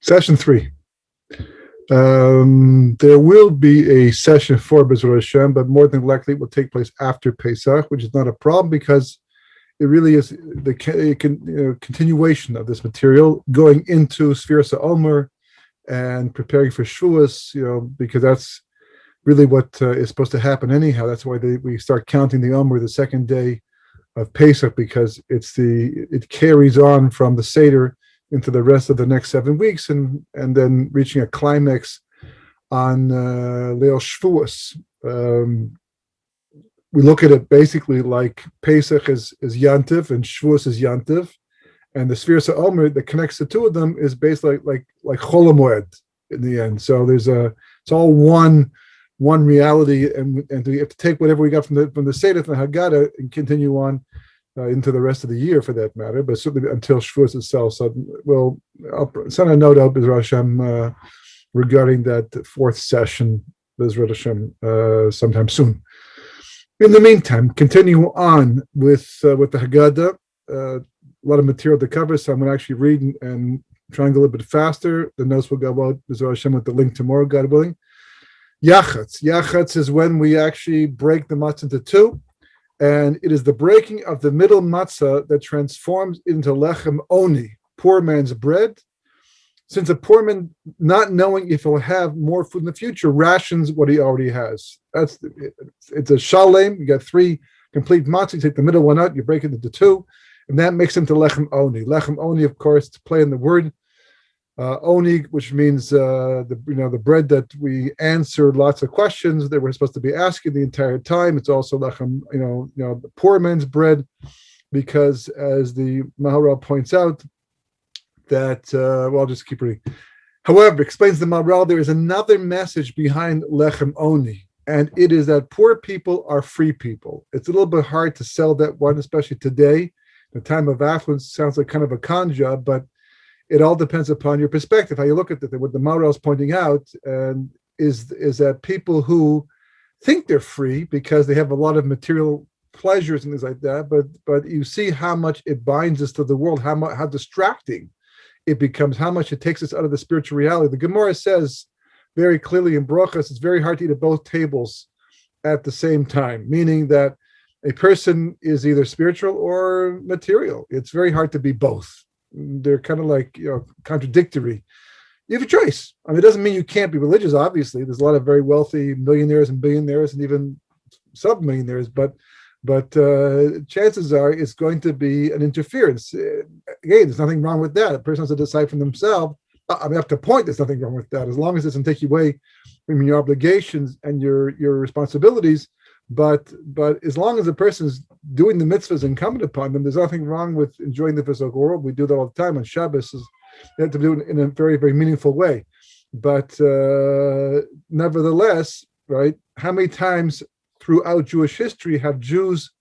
Session 3. There will be a session 4 B'ezras Hashem, but more than likely it will take place after Pesach, which is not a problem because it really is the continuation of this material going into Sfiras HaOmer and preparing for Shavuos, because that's really what is supposed to happen anyhow. That's why we start counting the Omer the second day of Pesach, because it carries on from the Seder into the rest of the next 7 weeks, and then reaching a climax on Leil Shavuos. We look at it basically like Pesach is Yantiv and Shavuos is Yantiv, and the Sfiras HaOmer that connects the two of them is basically like Chol HaMoed in the end. So it's all one reality, and we have to take whatever we got from the Seder, from the Haggadah, and continue on into the rest of the year, for that matter, but certainly until Shavuos itself. So I'll send a note out, B'ezras Hashem, regarding that fourth session, B'ezras Hashem, sometime soon. In the meantime, continue on with the Haggadah. A lot of material to cover, so I'm going to actually read and try and go a little bit faster. The notes will go out, B'ezras Hashem, with the link tomorrow, God willing. Yachatz. Yachatz is when we actually break the matzah into two, and it is the breaking of the middle matzah that transforms into lechem oni, poor man's bread. Since a poor man, not knowing if he'll have more food in the future, rations what he already has. It's a shalem. You got 3 complete matzah. You take the middle one out, you break it into 2, and that makes into lechem oni. Lechem oni, of course, to play in the word oni, which means the bread that we answer lots of questions that we're supposed to be asking the entire time. It's also lechem, the poor man's bread, because as the Maharal points out, that I'll just keep reading. However, explains the Maharal, there is another message behind lechem oni, and it is that poor people are free people. It's a little bit hard to sell that one, especially today. The time of affluence sounds like kind of a con job, but it all depends upon your perspective, how you look at it. What the Maharal is pointing out is that people who think they're free because they have a lot of material pleasures and things like that, but you see how much it binds us to the world, how distracting it becomes, how much it takes us out of the spiritual reality. The Gemara says very clearly in Brachos, it's very hard to eat at both tables at the same time, meaning that a person is either spiritual or material. It's very hard to be both. They're kind of like contradictory. You have a choice. I mean, it doesn't mean you can't be religious. Obviously, there's a lot of very wealthy millionaires and billionaires and even sub-millionaires, but chances are it's going to be an interference. Again, there's nothing wrong with that. A person has to decide for themselves. I mean, up to a point, there's nothing wrong with that, as long as it doesn't take you away from your obligations and your responsibilities. But as long as the person's doing the mitzvahs incumbent upon them, there's nothing wrong with enjoying the physical world. We do that all the time on Shabbos. You have to do it in a very, very meaningful way. But nevertheless, right, how many times throughout Jewish history have Jews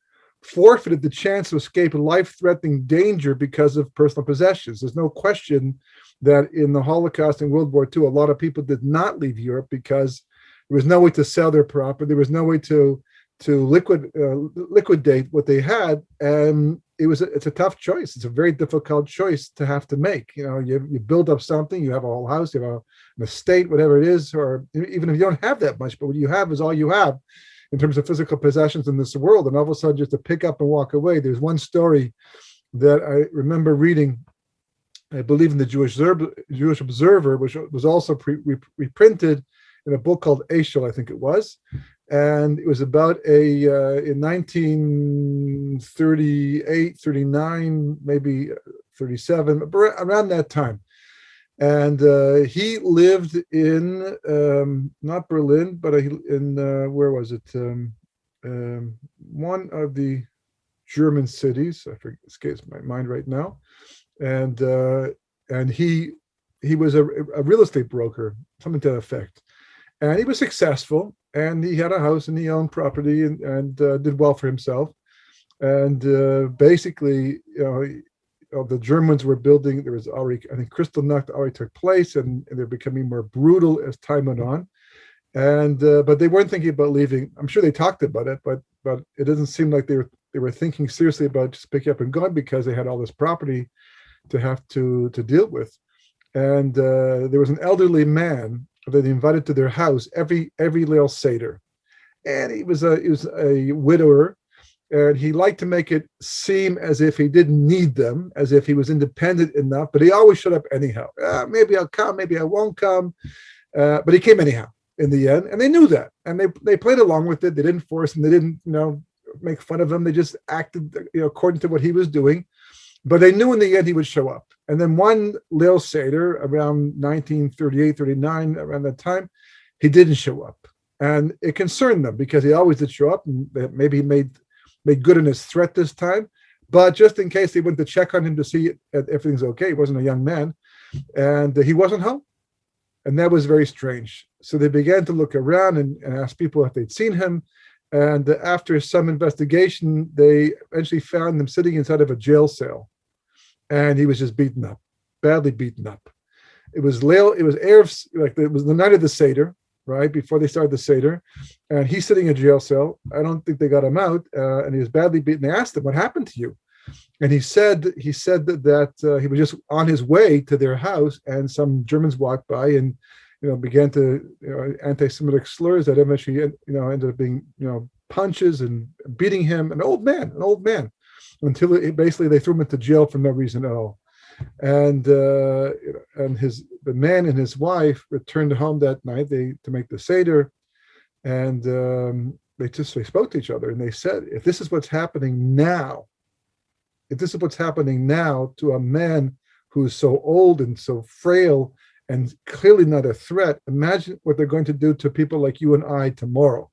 forfeited the chance to escape life-threatening danger because of personal possessions? There's no question that in the Holocaust and World War II, a lot of people did not leave Europe because there was no way to sell their property. There was no way to liquidate what they had, and it's a tough choice. It's a very difficult choice to have to make. You build up something, you have a whole house, you have an estate, whatever it is, or even if you don't have that much, but what you have is all you have in terms of physical possessions in this world, and all of a sudden just to pick up and walk away. There's one story that I remember reading, I believe in the Jewish Observer, which was also reprinted in a book called Eshel, I think it was. And it was about in 1938, 39, maybe 37, around that time. And he lived in, not Berlin, but in, where was it? One of the German cities. I forget, escapes my mind right now. And he was a real estate broker, something to that effect. And he was successful, and he had a house and he owned property and did well for himself. And basically, the Germans were building. There was already, I think, Kristallnacht already took place, and they're becoming more brutal as time went on. And but they weren't thinking about leaving. I'm sure they talked about it, but it doesn't seem like they were thinking seriously about just picking up and going, because they had all this property to have to deal with. And there was an elderly man that they invited to their house every Leil Seder. And he was a widower, and he liked to make it seem as if he didn't need them, as if he was independent enough, but he always showed up anyhow. Maybe I'll come, maybe I won't come. But he came anyhow in the end, and they knew that. And they played along with it. They didn't force him. They didn't, make fun of him. They just acted, according to what he was doing. But they knew in the end he would show up. And then one Leil Seder, around 1938, 39, around that time, he didn't show up. And it concerned them because he always did show up, and maybe he made good on his threat this time. But just in case they went to check on him to see if everything's okay, he wasn't a young man, and he wasn't home. And that was very strange. So they began to look around and ask people if they'd seen him. And after some investigation, they eventually found him sitting inside of a jail cell. And he was just beaten up, badly beaten up. It was Erev, it was the night of the Seder, right, before they started the Seder. And he's sitting in a jail cell. I don't think they got him out. And he was badly beaten. They asked him, what happened to you? And he said that he was just on his way to their house, and some Germans walked by and began to anti-Semitic slurs that eventually ended up being punches and beating him. An old man, until basically they threw him into jail for no reason at all. And the man and his wife returned home that night to make the Seder, and they spoke to each other, and they said, if this is what's happening now to a man who's so old and so frail and clearly not a threat, imagine what they're going to do to people like you and I tomorrow.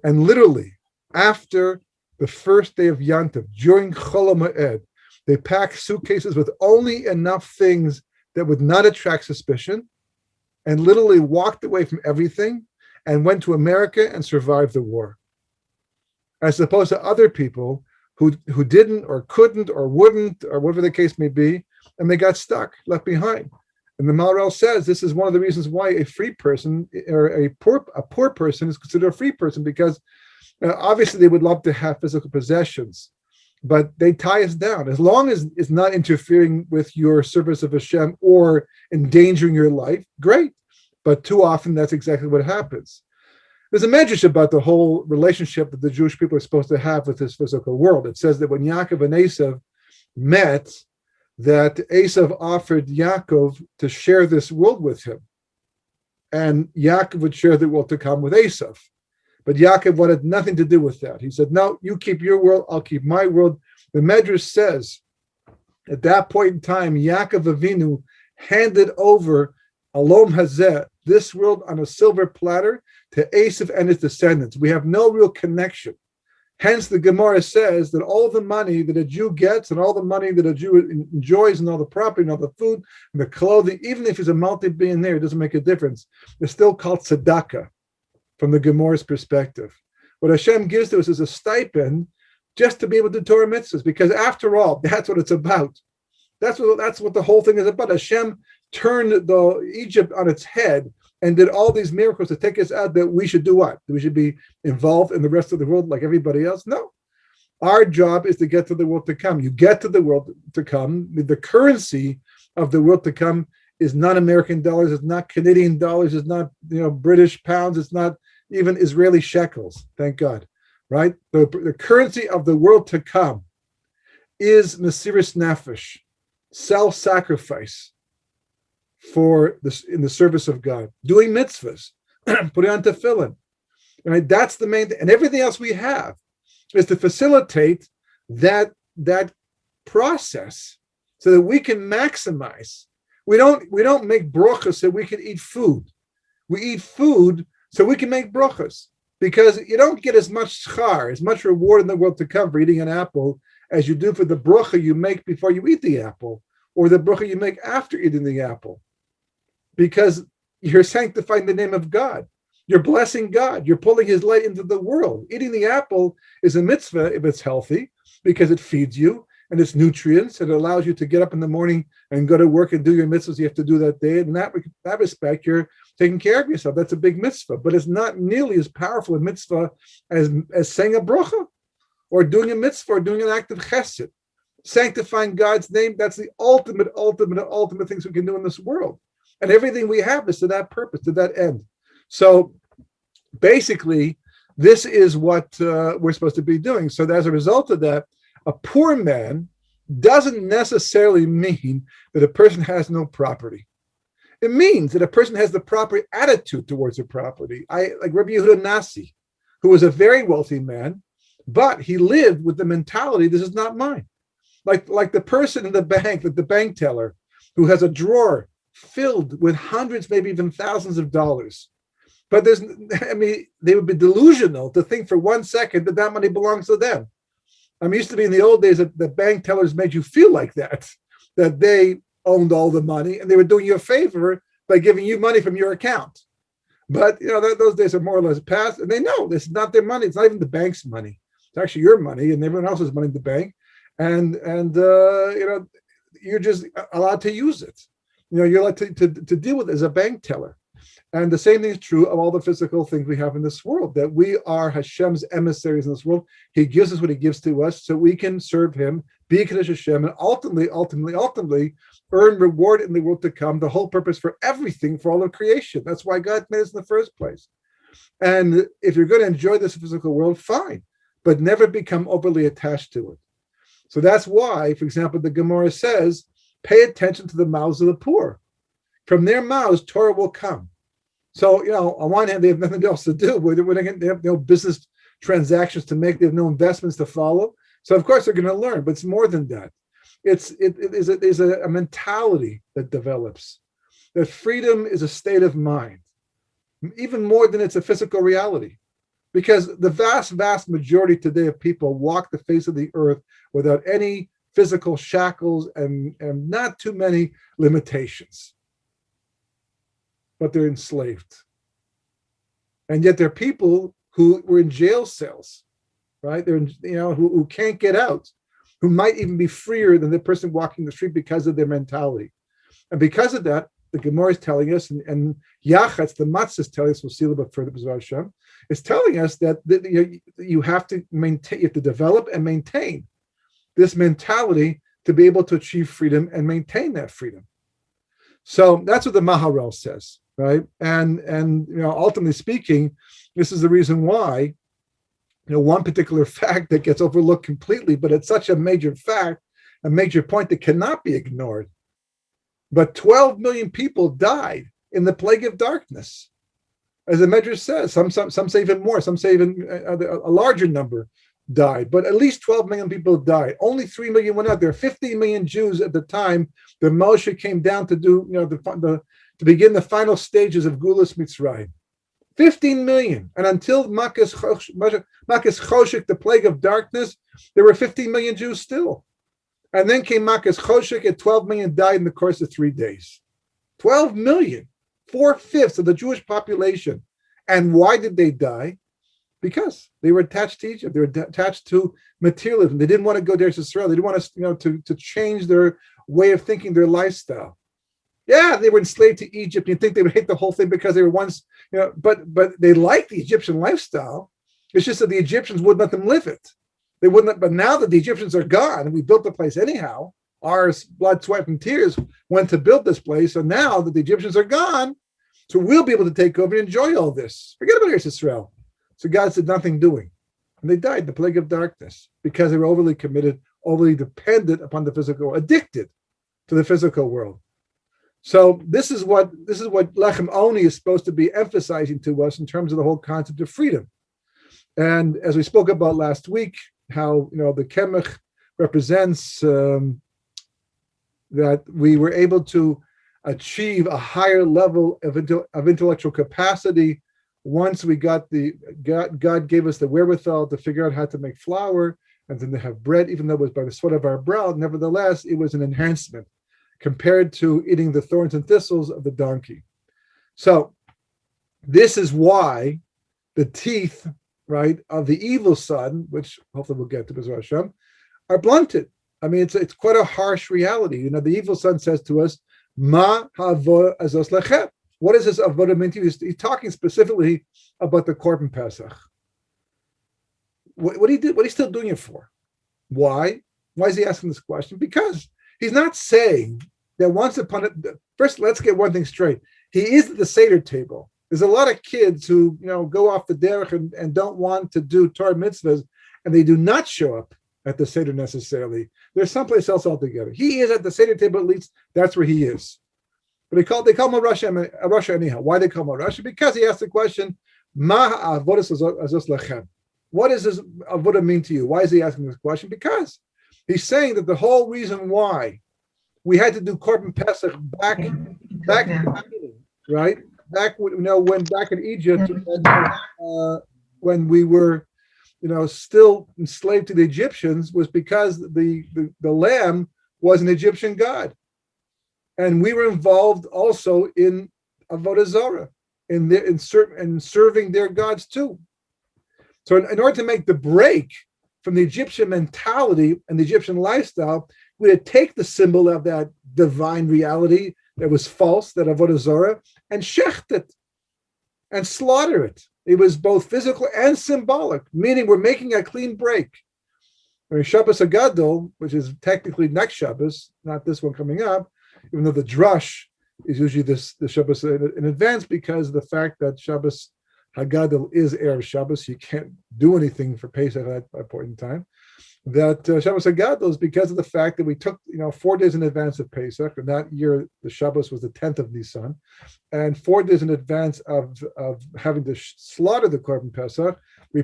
And literally, after the first day of Yantiv, during Chol HaMoed, they packed suitcases with only enough things that would not attract suspicion, and literally walked away from everything and went to America and survived the war. As opposed to other people who didn't or couldn't or wouldn't, or whatever the case may be, and they got stuck, left behind. And the Maharil says this is one of the reasons why a free person or a poor person is considered a free person, because obviously they would love to have physical possessions, but they tie us down. As long as it's not interfering with your service of Hashem or endangering your life, great. But too often that's exactly what happens. There's a medrash about the whole relationship that the Jewish people are supposed to have with this physical world. It says that when Yaakov and Esav met, that Esav offered Yaakov to share this world with him, and Yaakov would share the world to come with Esav. But Yaakov wanted nothing to do with that. He said, no, you keep your world, I'll keep my world. The medrash says, at that point in time, Yaakov Avinu handed over Alom Hazeh, this world on a silver platter, to Esav and his descendants. We have no real connection. Hence, the Gemara says that all the money that a Jew gets and all the money that a Jew enjoys and all the property and all the food and the clothing, even if he's a multi-billionaire, it doesn't make a difference. It's still called tzedakah from the Gemara's perspective. What Hashem gives to us is a stipend just to be able to do Torah mitzvahs, because after all, that's what it's about. That's what the whole thing is about. Hashem turned Egypt on its head and did all these miracles to take us out, that we should do what? We should be involved in the rest of the world like everybody else? No. Our job is to get to the world to come. You get to the world to come. The currency of the world to come is not American dollars, it's not Canadian dollars, it's not British pounds, it's not even Israeli shekels, thank God, right? The currency of the world to come is Mesiris Nefesh, self-sacrifice for this in the service of God, doing mitzvahs, putting on tefillin. Right? That's the main thing. And everything else we have is to facilitate that process so that we can maximize. We don't make brachas so we can eat food. We eat food so we can make brachas, because you don't get as much schar, as much reward in the world to come for eating an apple as you do for the bracha you make before you eat the apple, or the bracha you make after eating the apple, because you're sanctifying the name of God. You're blessing God. You're pulling his light into the world. Eating the apple is a mitzvah if it's healthy, because it feeds you and it's nutrients. It allows you to get up in the morning and go to work and do your mitzvahs you have to do that day. And in that respect, you're taking care of yourself. That's a big mitzvah, but it's not nearly as powerful a mitzvah as saying a bracha or doing a mitzvah or doing an act of chesed. sanctifying God's name. That's the ultimate things we can do in this world. And everything we have is to that purpose, to that end. So basically, this is what we're supposed to be doing. So as a result of that, a poor man doesn't necessarily mean that a person has no property. It means that a person has the proper attitude towards their property. Like Rabbi Yehuda Nasi, who was a very wealthy man, but he lived with the mentality, this is not mine. Like the person in the bank, like the bank teller, who has a drawer filled with hundreds, maybe even thousands of dollars. But they would be delusional to think for 1 second that that money belongs to them. Used to be in the old days that the bank tellers made you feel like that they owned all the money and they were doing you a favor by giving you money from your account. But those days are more or less past, and they know this is not their money. It's not even the bank's money. It's actually your money and everyone else's money in the bank, and you're just allowed to use it. You're allowed to deal with it as a bank teller. And the same thing is true of all the physical things we have in this world, that we are Hashem's emissaries in this world. He gives us what he gives to us so we can serve him, be Kaddish Hashem, and ultimately earn reward in the world to come, the whole purpose for everything, for all of creation. That's why God made us in the first place. And if you're going to enjoy this physical world, fine, but never become overly attached to it. So that's why, for example, the Gemara says, pay attention to the mouths of the poor. From their mouths, Torah will come. So, on one hand, they have nothing else to do. They have no business transactions to make. They have no investments to follow. So, of course, they're going to learn. But it's more than that. It is a mentality that develops. That freedom is a state of mind, even more than it's a physical reality. Because the vast majority today of people walk the face of the earth without any physical shackles and not too many limitations. But they're enslaved. And yet there are people who were in jail cells, right? They're who can't get out, who might even be freer than the person walking the street because of their mentality. And because of that, the Gemara is telling us, and Yachatz, the Matzah, is telling us, we'll see a little bit further, B'ezras Hashem, is telling us that you have to maintain, you have to develop and maintain this mentality to be able to achieve freedom and maintain that freedom. So that's what the Maharal says, right? And ultimately speaking, this is the reason why, one particular fact that gets overlooked completely, but it's such a major fact, a major point that cannot be ignored. But 12 million people died in the plague of darkness. As the Medrash says, some say even more, some say even a larger number died, but at least 12 million people died. Only 3 million went out. There are 15 million Jews at the time that Moshe came down to do, to begin the final stages of Gulas Mitzrayim. 15 million. And until Makas Choshek, the plague of darkness, there were 15 million Jews still. And then came Makas Choshek, and 12 million died in the course of 3 days. 12 million, 4/5 of the Jewish population. And why did they die? Because they were attached to Egypt. They were attached to materialism. They didn't want to go there to Israel. They didn't want to change their way of thinking, their lifestyle. Yeah, they were enslaved to Egypt. You'd think they would hate the whole thing because they were once, but they liked the Egyptian lifestyle. It's just that the Egyptians wouldn't let them live it. They wouldn't. But now that the Egyptians are gone, and we built the place anyhow, our blood, sweat, and tears went to build this place. So now that the Egyptians are gone, so we'll be able to take over and enjoy all this. Forget about Israel. So God said nothing doing. And they died in the plague of darkness because they were overly committed, overly dependent upon the physical, addicted to the physical world. So this is what Lechem Oni is supposed to be emphasizing to us in terms of the whole concept of freedom. And as we spoke about last week, how the Kemach represents that we were able to achieve a higher level of intellectual capacity once we got God gave us the wherewithal to figure out how to make flour and then to have bread, even though it was by the sweat of our brow. Nevertheless, it was an enhancement compared to eating the thorns and thistles of the donkey. So this is why the teeth, right, of the evil son, which hopefully we'll get to, B'ezras Hashem, are blunted. I mean, it's quite a harsh reality. The evil son says to us, Ma ha'avodah azos lechem. What does this avodah mean to you? He's talking specifically about the Korban Pesach. What he did, what he's still doing it for? Why? Why is he asking this question? Because he's not saying that once upon a first, let's get one thing straight. He is at the Seder table. There's a lot of kids who go off the derech and don't want to do Torah mitzvahs, and they do not show up at the Seder necessarily. They're someplace else altogether. He is at the Seder table, at least that's where he is. But they call him a Rasha anyhow. Why they call him a Rasha? Because he asked the question, Ma ha'avodas azos lechem. What does this avodah mean to you? Why is he asking this question? Because he's saying that the whole reason why we had to do Korban Pesach back in the beginning, right? Back when back in Egypt, when we were still enslaved to the Egyptians, was because the lamb was an Egyptian god. And we were involved also in Avodah Zarah, in serving their gods too. So in order to make the break from the Egyptian mentality and the Egyptian lifestyle, we had to take the symbol of that divine reality that was false, that Avodah Zarah, and shecht it and slaughter it. It was both physical and symbolic, meaning we're making a clean break. I mean, Shabbos Hagadol, which is technically next Shabbos, not this one coming up, even though the drush is usually the Shabbos in advance because of the fact that Shabbos Hagadol is Erev Shabbos. You can't do anything for Pesach at that point in time. That Shabbos Hagadol is because of the fact that we took 4 days in advance of Pesach, and that year the Shabbos was the 10th of Nisan, and 4 days in advance of having to slaughter the Korban Pesach, we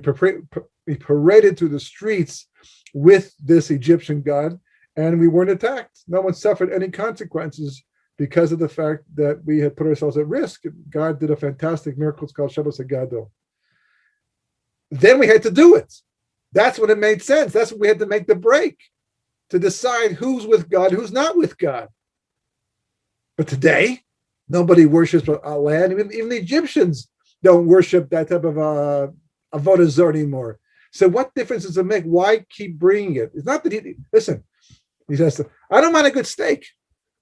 paraded through the streets with this Egyptian god, and we weren't attacked. No one suffered any consequences because of the fact that we had put ourselves at risk. God did a fantastic miracle. It's called Shabbos Hagadol. Then we had to do it. That's when it made sense. That's when we had to make the break to decide who's with God, who's not with God. But today, nobody worships a land. Even the Egyptians don't worship that type of avodah zarah anymore. So what difference does it make? Why keep bringing it? It's not that he says, I don't mind a good steak.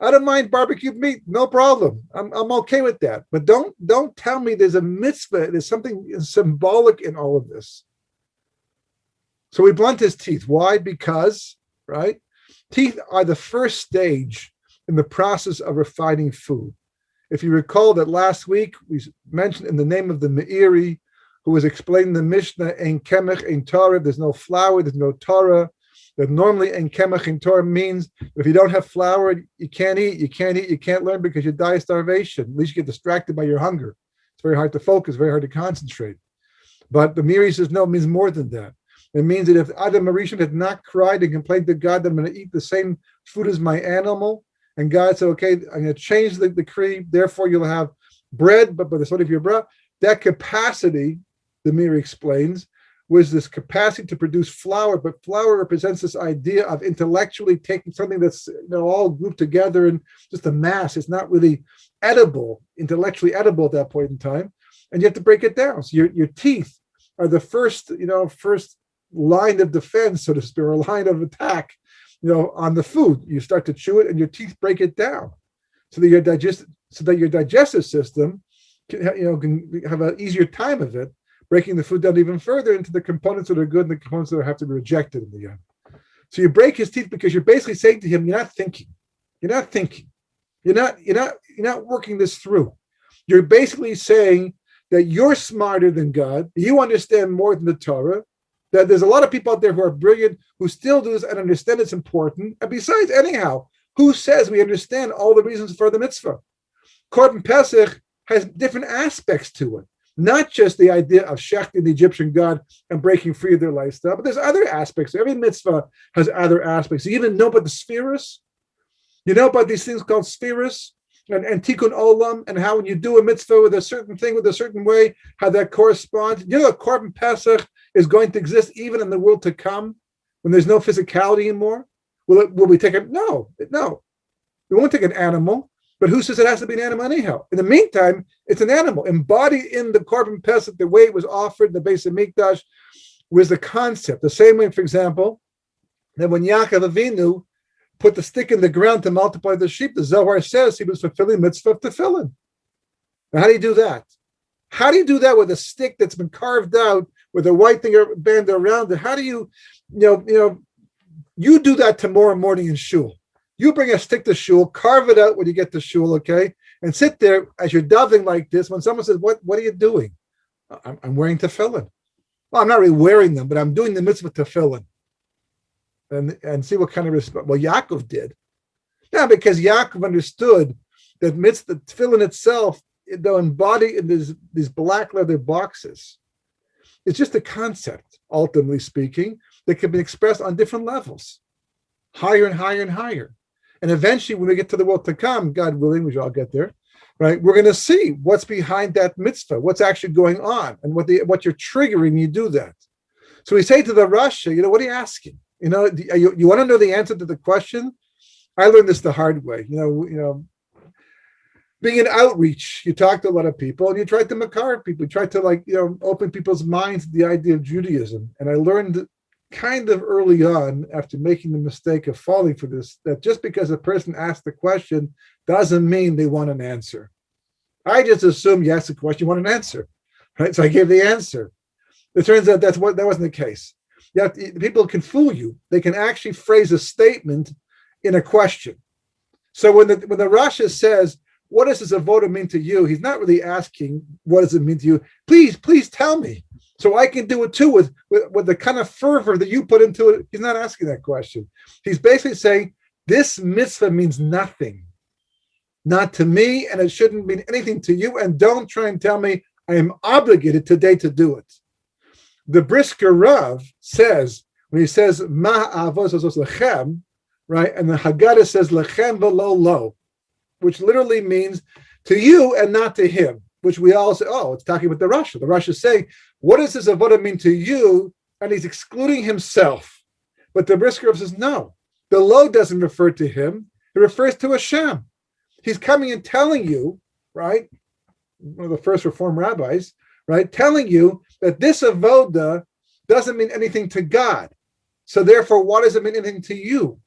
I don't mind barbecued meat. No problem. I'm okay with that. But don't tell me there's a mitzvah. There's something symbolic in all of this. So we blunt his teeth. Why? Because, right? Teeth are the first stage in the process of refining food. If you recall that last week we mentioned in the name of the Meiri, who was explaining the Mishnah, Ein Kemech, Ein Torah, there's no flour, there's no Torah. That normally Ein Kemech, Ein Torah means if you don't have flour, you can't eat, you can't learn because you die of starvation. At least you get distracted by your hunger. It's very hard to focus, very hard to concentrate. But the Meiri says, no, it means more than that. It means that if Adam Arishan had not cried and complained to God that I'm going to eat the same food as my animal, and God said, okay, I'm going to change the decree, therefore you'll have bread, but by the sort of your bread, that capacity, the Meiri explains, was this capacity to produce flour, but flour represents this idea of intellectually taking something that's all grouped together and just a mass. It's not really edible, intellectually edible at that point in time, and you have to break it down. So your teeth are the first line of defense, so to speak, or a line of attack, on the food. You start to chew it, and your teeth break it down, so that your digestive system can have an easier time of it, breaking the food down even further into the components that are good and the components that have to be rejected in the end. So you break his teeth because you're basically saying to him, you're not thinking. You're not working this through. You're basically saying that you're smarter than God, you understand more than the Torah, that there's a lot of people out there who are brilliant, who still do this and understand it's important. And besides, anyhow, who says we understand all the reasons for the mitzvah? Korban Pesach has different aspects to it. Not just the idea of shechting the Egyptian god and breaking free of their lifestyle, but there's other aspects. Every mitzvah has other aspects. You even know about the spheres? You know about these things called spheres and tikkun olam, and how when you do a mitzvah with a certain thing, with a certain way, how that corresponds. You know that Korban Pesach is going to exist even in the world to come when there's no physicality anymore? Will we take it? No. We won't take an animal. But who says it has to be an animal anyhow? In the meantime, it's an animal. Embodied in the Korban Pesach, the way it was offered in the base of Mikdash, was the concept. The same way, for example, that when Yaakov Avinu put the stick in the ground to multiply the sheep, the Zohar says he was fulfilling mitzvah of tefillin. Now, how do you do that? How do you do that with a stick that's been carved out with a white thing band around it? How do you, You do that tomorrow morning in shul. You bring a stick to shul, carve it out when you get to shul, okay? And sit there as you're davening like this. When someone says, what are you doing? I'm wearing tefillin. Well, I'm not really wearing them, but I'm doing the mitzvah tefillin. And see what kind of response. Well, Yaakov did. Yeah, because Yaakov understood that mitzvah tefillin itself, though embodied in these black leather boxes, it's just a concept, ultimately speaking, that can be expressed on different levels, higher and higher and higher. And eventually, when we get to the world to come, God willing, we shall all get there, right? We're going to see what's behind that mitzvah, what's actually going on, and what you're triggering when you do that. So we say to the Rasha, what are you asking? You want to know the answer to the question? I learned this the hard way. Being in outreach, you talk to a lot of people and you try to makar people, you try to open people's minds to the idea of Judaism. And I learned kind of early on, after making the mistake of falling for this, that just because a person asked the question doesn't mean they want an answer. I just assumed you asked the question, you want an answer, right? So I gave the answer. It turns out that wasn't the case. People can fool you. They can actually phrase a statement in a question. So when the Rasha says, what does this avoda mean to you? He's not really asking, what does it mean to you? Please tell me, so I can do it too with the kind of fervor that you put into it. He's not asking that question. He's basically saying, this mitzvah means nothing, not to me, and it shouldn't mean anything to you, and don't try and tell me I am obligated today to do it. The Brisker Rav says, when he says, ma avos lechem, right, and the Haggadah says, lechem v'lo lo, which literally means to you and not to him, which we all say, it's talking about the Rasha. The Rasha is saying, what does this avodah mean to you? And he's excluding himself. But the Brisker says, no, the lo doesn't refer to him. It refers to Hashem. He's coming and telling you, right, one of the first Reform rabbis, right, telling you that this avodah doesn't mean anything to God. So therefore, why does it mean anything to you?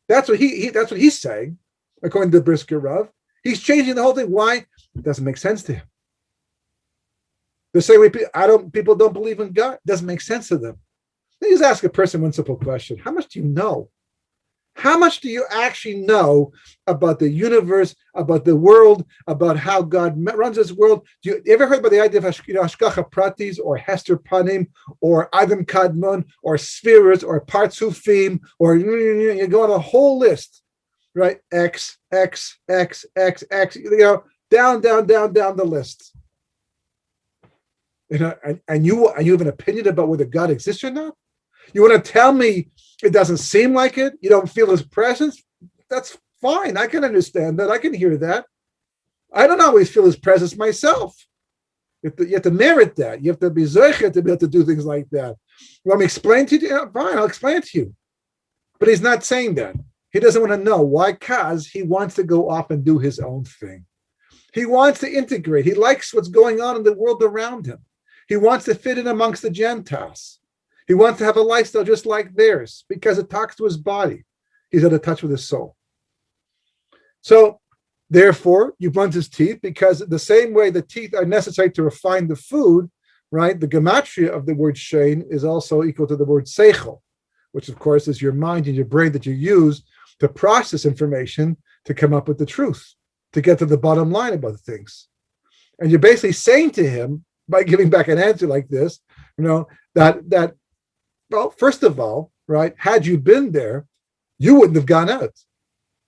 That's what that's what he's saying. According to the Brisker Rav, he's changing the whole thing. Why? It doesn't make sense to him. The same way people don't believe in God. It doesn't make sense to them. Let me just ask a person one simple question. How much do you know? How much do you actually know about the universe, about the world, about how God runs this world? You ever heard about the idea of Hashgacha Pratis or Hester Panim or Adam Kadmon or spheres or Partsufim or you go on a whole list. Right, X, X, X, X, X, down the list. And you have an opinion about whether God exists or not? You want to tell me it doesn't seem like it? You don't feel his presence? That's fine. I can understand that. I can hear that. I don't always feel his presence myself. You have to merit that. You have to be zocher to be able to do things like that. You want me to explain to you? Yeah, fine, I'll explain it to you. But he's not saying that. He doesn't want to know. Why? Because he wants to go off and do his own thing. He wants to integrate. He likes what's going on in the world around him. He wants to fit in amongst the Gentiles. He wants to have a lifestyle just like theirs because it talks to his body. He's out of touch with his soul. So, therefore, you blunt his teeth because the same way the teeth are necessary to refine the food, right? The gematria of the word shein is also equal to the word seichel, which, of course, is your mind and your brain that you use to process information to come up with the truth, to get to the bottom line about things. And you're basically saying to him, by giving back an answer like this, that well, first of all, right, had you been there, you wouldn't have gone out.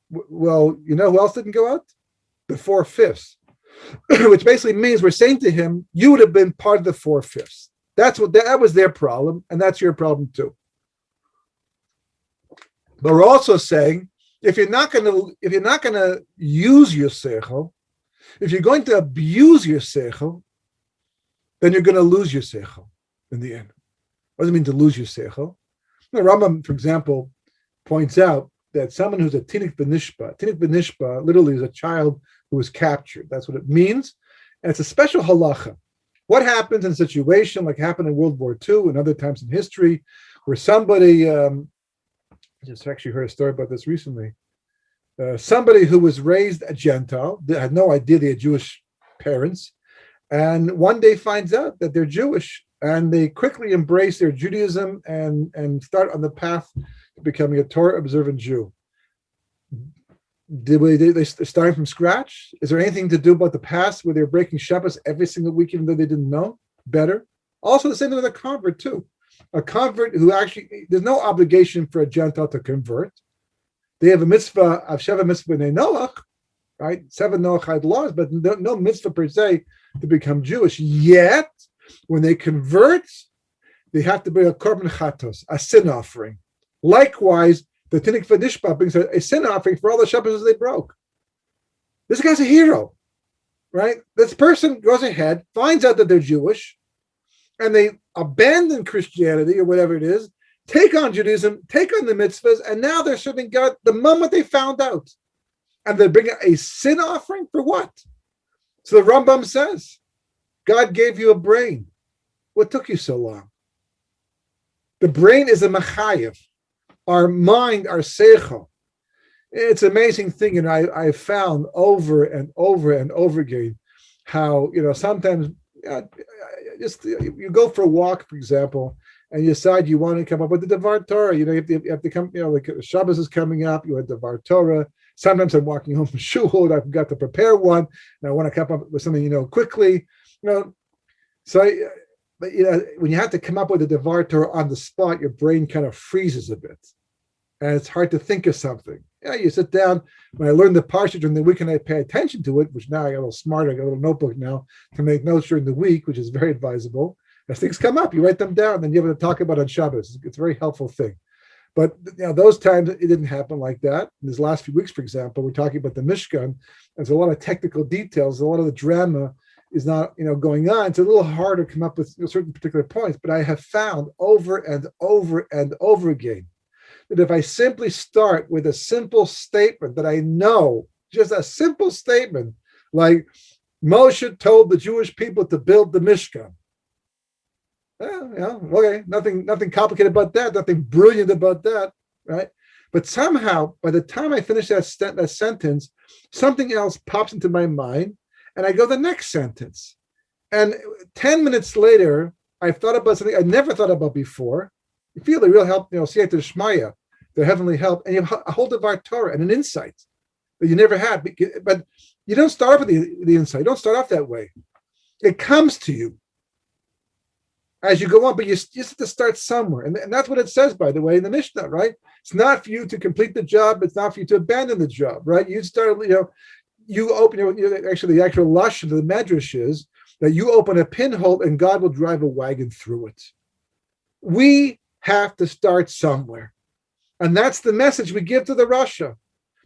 Well, who else didn't go out? The 4/5, which basically means we're saying to him, you would have been part of the 4/5. That was their problem, and that's your problem too. But we're also saying, if you're not going to use your seichel, if you're going to abuse your seichel, then you're going to lose your seichel in the end. What does it mean to lose your seichel? The Rambam, for example, points out that someone who's a tinik benishpa literally is a child who was captured. That's what it means. And it's a special halacha. What happens in a situation like happened in World War II and other times in history where somebody... I just actually heard a story about this recently. Somebody who was raised a Gentile, they had no idea they had Jewish parents, and one day finds out that they're Jewish, and they quickly embrace their Judaism and start on the path to becoming a Torah observant Jew? Did they start from scratch? Is there anything to do about the past where they're breaking Shabbos every single week, even though they didn't know better? Also, the same thing with a convert too. A convert who actually, there's no obligation for a Gentile to convert. They have a mitzvah, HaShavua mitzvah in Noach, right? 7 Noachide laws, but no mitzvah per se to become Jewish. Yet, when they convert, they have to bring a korban chatos, a sin offering. Likewise, the Tinnik V'Nishpa brings a sin offering for all the Shabbos they broke. This guy's a hero, right? This person goes ahead, finds out that they're Jewish, and they abandon Christianity or whatever it is, take on Judaism, take on the mitzvahs, and now they're serving God the moment they found out. And they bring a sin offering for what? So the Rambam says, God gave you a brain. What took you so long? The brain is a mechayev. Our mind, our seichel. It's an amazing thing, and I found over and over and over again how, sometimes just you go for a walk, for example, and you decide you want to come up with the Devar Torah. You have to come, like Shabbos is coming up, you have Devar Torah. Sometimes I'm walking home from shul and I forgot to prepare one, and I want to come up with something, quickly. So but when you have to come up with a Devar Torah on the spot, your brain kind of freezes a bit. And it's hard to think of something. You sit down. When I learned the Parashat during the week and I pay attention to it, which now I got a little smarter, I got a little notebook now to make notes during the week, which is very advisable. As things come up, you write them down, then you have to talk about on Shabbos. It's a very helpful thing. But those times it didn't happen like that. In these last few weeks, for example, we're talking about the Mishkan. There's a lot of technical details. A lot of the drama is not, going on. It's a little harder to come up with certain particular points. But I have found over and over and over again that if I simply start with a simple statement that I know, just a simple statement, like Moshe told the Jewish people to build the Mishkan. Okay, nothing complicated about that, nothing brilliant about that, right? But somehow, by the time I finish that sentence, something else pops into my mind, and I go to the next sentence. And 10 minutes later, I've thought about something I never thought about before. You feel the real help, Siyata Shmaya, the heavenly help, and you have a whole Devar Torah and an insight that you never had. But you don't start off with the insight. You don't start off that way. It comes to you as you go on, but you just have to start somewhere. And that's what it says, by the way, in the Mishnah, right? It's not for you to complete the job. It's not for you to abandon the job, right? You start, you open, actually the actual lush of the Medrash is that you open a pinhole and God will drive a wagon through it. We have to start somewhere. And that's the message we give to the Rasha.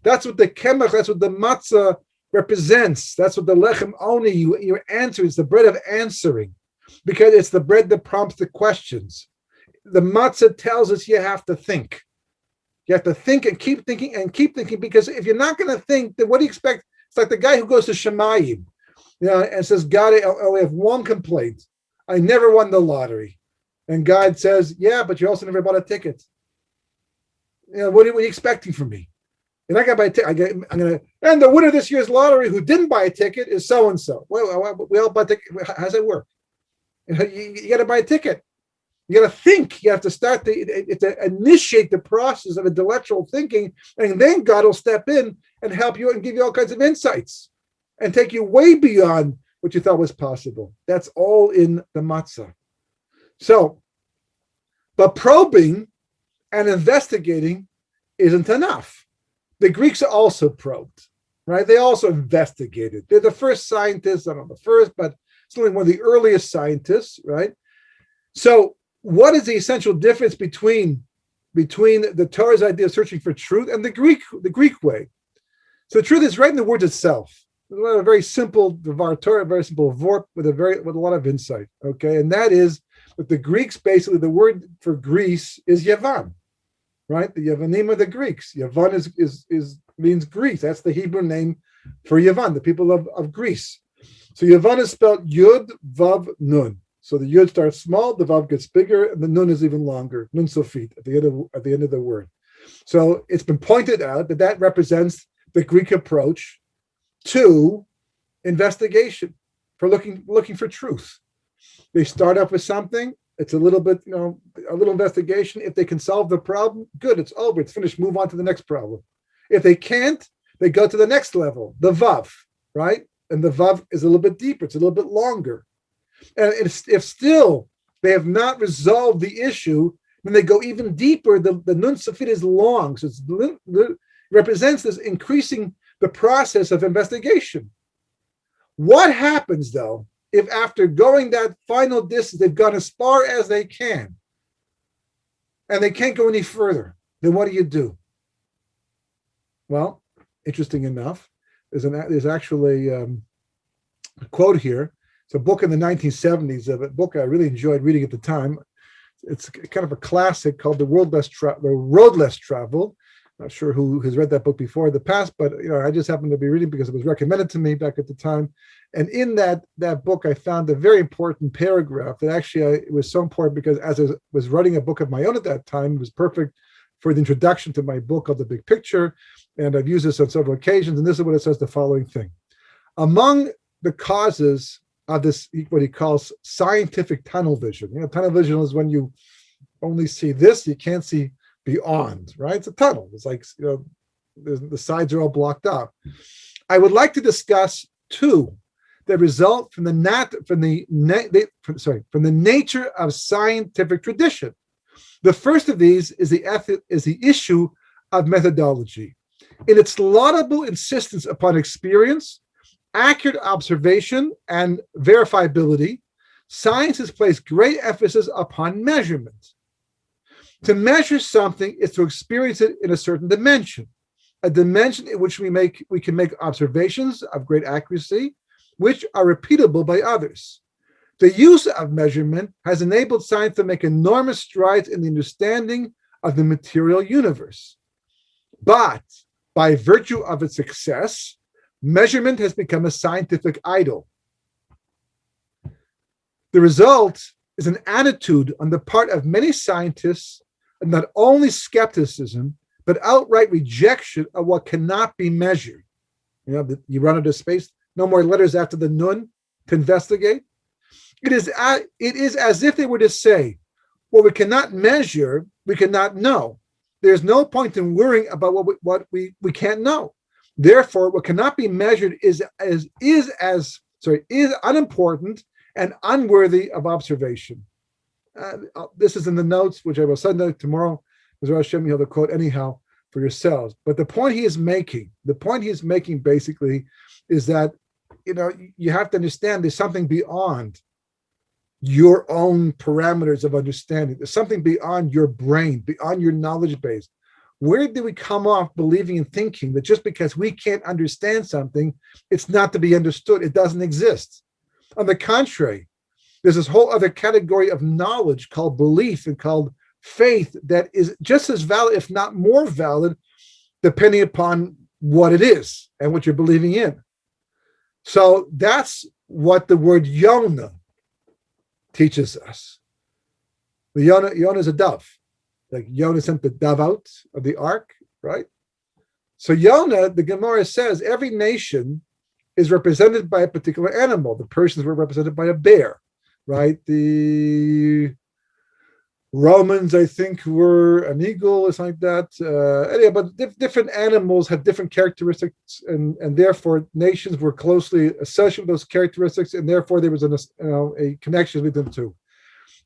That's what the kemach, that's what the matzah represents. That's what the lechem oni, your answer is the bread of answering, because it's the bread that prompts the questions. The matzah tells us you have to think. You have to think and keep thinking and keep thinking, because if you're not going to think, then what do you expect? It's like the guy who goes to Shemayim, and says, God, I only have one complaint. I never won the lottery. And God says, yeah, but you also never bought a ticket. What are you expecting from me? You're not going to buy a ticket. And the winner of this year's lottery who didn't buy a ticket is so-and-so. Well, we all buy a ticket. How does it work? You got to buy a ticket. You got to think. You have to start to initiate the process of intellectual thinking, and then God will step in and help you and give you all kinds of insights and take you way beyond what you thought was possible. That's all in the matzah. So, but probing and investigating isn't enough. The Greeks also probed, right? They also investigated. They're the first scientists, I don't know the first, but it's only one of the earliest scientists, right? So what is the essential difference between the Torah's idea of searching for truth and the Greek way? So the truth is right in the word itself. A very simple Devar Torah, very simple vorp with a lot of insight, okay? And that is that the Greeks, basically, the word for Greece is Yavan, right? The Yavanim are the Greeks. Yavan means Greece. That's the Hebrew name for Yavan, the people of Greece. So Yavan is spelled Yud, Vav, Nun. So the Yud starts small, the Vav gets bigger, and the Nun is even longer, Nun Sofit, at the end of the word. So it's been pointed out that represents the Greek approach to investigation, for looking for truth. They start off with something, It's a little bit, a little investigation. If they can solve the problem, good, it's over, it's finished, move on to the next problem. If they can't, they go to the next level, the Vav, right? And the Vav is a little bit deeper, it's a little bit longer. And if still they have not resolved the issue, then they go even deeper. The Nun Safit is long, so it represents this increasing the process of investigation. What happens, though, if after going that final distance, they've gone as far as they can, and they can't go any further? Then what do? Well, interesting enough, there's actually a quote here. It's a book in the 1970s, a book I really enjoyed reading at the time. It's kind of a classic called The Road Less Traveled. Not sure who has read that book before in the past, but I just happened to be reading because it was recommended to me back at the time. And in that book, I found a very important paragraph that actually it was so important because as I was writing a book of my own at that time, it was perfect for the introduction to my book called The Big Picture. And I've used this on several occasions. And this is what it says, the following thing. Among the causes of this, what he calls scientific tunnel vision. Tunnel vision is when you only see this, you can't see beyond, right? It's a tunnel. It's like, the sides are all blocked up. I would like to discuss two that result from the nature of scientific tradition. The first of these is the issue of methodology. In its laudable insistence upon experience, accurate observation, and verifiability, science has placed great emphasis upon measurement. To measure something is to experience it in a certain dimension, a dimension in which we can make observations of great accuracy, which are repeatable by others. The use of measurement has enabled science to make enormous strides in the understanding of the material universe. But by virtue of its success, measurement has become a scientific idol. The result is an attitude on the part of many scientists, not only skepticism, but outright rejection of what cannot be measured. You run out of space, no more letters after the nun to investigate. It is as if they were to say, what we cannot measure, we cannot know. There's no point in worrying about what we can't know. Therefore, what cannot be measured is unimportant and unworthy of observation. This is in the notes, which I will send out tomorrow. As Hashem, you'll have the quote anyhow for yourselves. But the point he is making basically is that you have to understand there's something beyond your own parameters of understanding. There's something beyond your brain, beyond your knowledge base. Where do we come off believing and thinking that just because we can't understand something, it's not to be understood? It doesn't exist. On the contrary, there's this whole other category of knowledge called belief and called faith that is just as valid, if not more valid, depending upon what it is and what you're believing in. So that's what the word Yonah teaches us. The Yonah is a dove. Like Yonah sent the dove out of the ark, right? So Yonah, the Gemara says, every nation is represented by a particular animal. The Persians were represented by a bear, right? The Romans, I think, were an eagle or something like that. Anyway, but different animals had different characteristics, and therefore nations were closely associated with those characteristics, and therefore there was a connection between the two.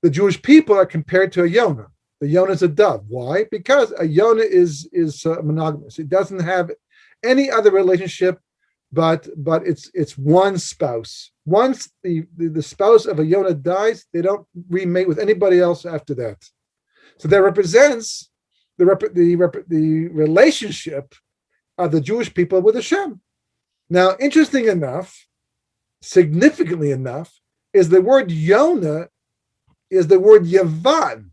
The Jewish people are compared to a Yonah. The Yonah is a dove. Why? Because a Yonah is monogamous. It doesn't have any other relationship, but it's one spouse. Once the spouse of a Yonah dies, they don't remate with anybody else after that. So that represents the relationship of the Jewish people with Hashem. Now, interesting enough, significantly enough, is the word Yonah is the word Yavan,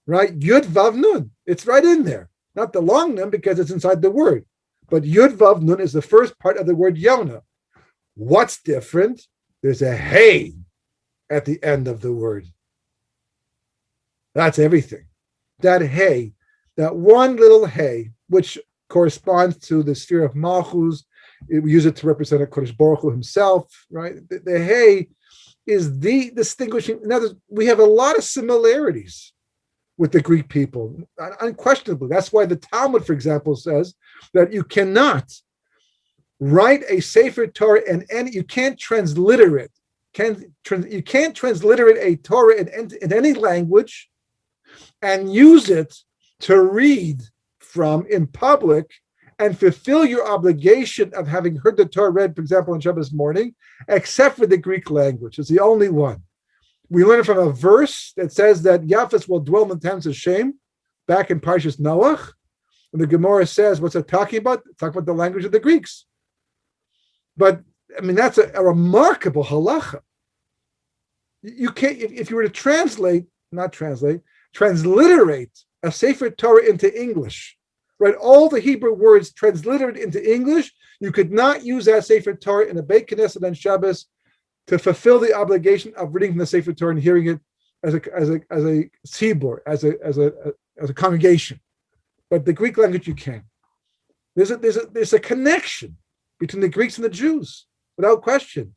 right? Yud Vav Nun. It's right in there. Not the long nun because it's inside the word. But Yud Vav Nun is the first part of the word Yonah. What's different? There's a hey at the end of the word. That's everything. That hey, that one little hey, which corresponds to the sphere of Malchus, we use it to represent a Kodesh Baruch Hu himself, right? The hey is the distinguishing. In other words, we have a lot of similarities with the Greek people, unquestionably. That's why the Talmud, for example, says that you cannot write a Sefer Torah and you can't transliterate. You can't transliterate a Torah in any language and use it to read from in public and fulfill your obligation of having heard the Torah read, for example, on Shabbos morning, except for the Greek language. It's the only one. We learn it from a verse that says that Yafes will dwell in the tents of Shem, back in Parashat Noach. And the Gemara says, what's it talking about? It's talking about the language of the Greeks. But, I mean, that's a remarkable halacha. You can't, if you were to transliterate a Sefer Torah into English, right? All the Hebrew words transliterated into English, you could not use that Sefer Torah in a Beit Knesset on Shabbos to fulfill the obligation of reading from the Sefer Torah and hearing it as a tzibur, as a congregation. But the Greek language you can. There's a connection between the Greeks and the Jews, without question.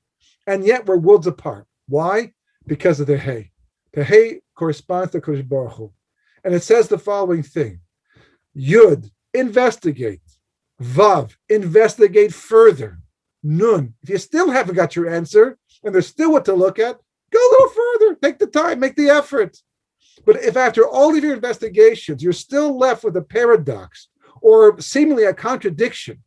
And yet we're worlds apart. Why? Because of the Hey. The Hey corresponds to Kodesh Baruch Hu. And it says the following thing. Yud, investigate. Vav, investigate further. Nun, if you still haven't got your answer, and there's still what to look at, go a little further. Take the time, make the effort. But if after all of your investigations, you're still left with a paradox or seemingly a contradiction,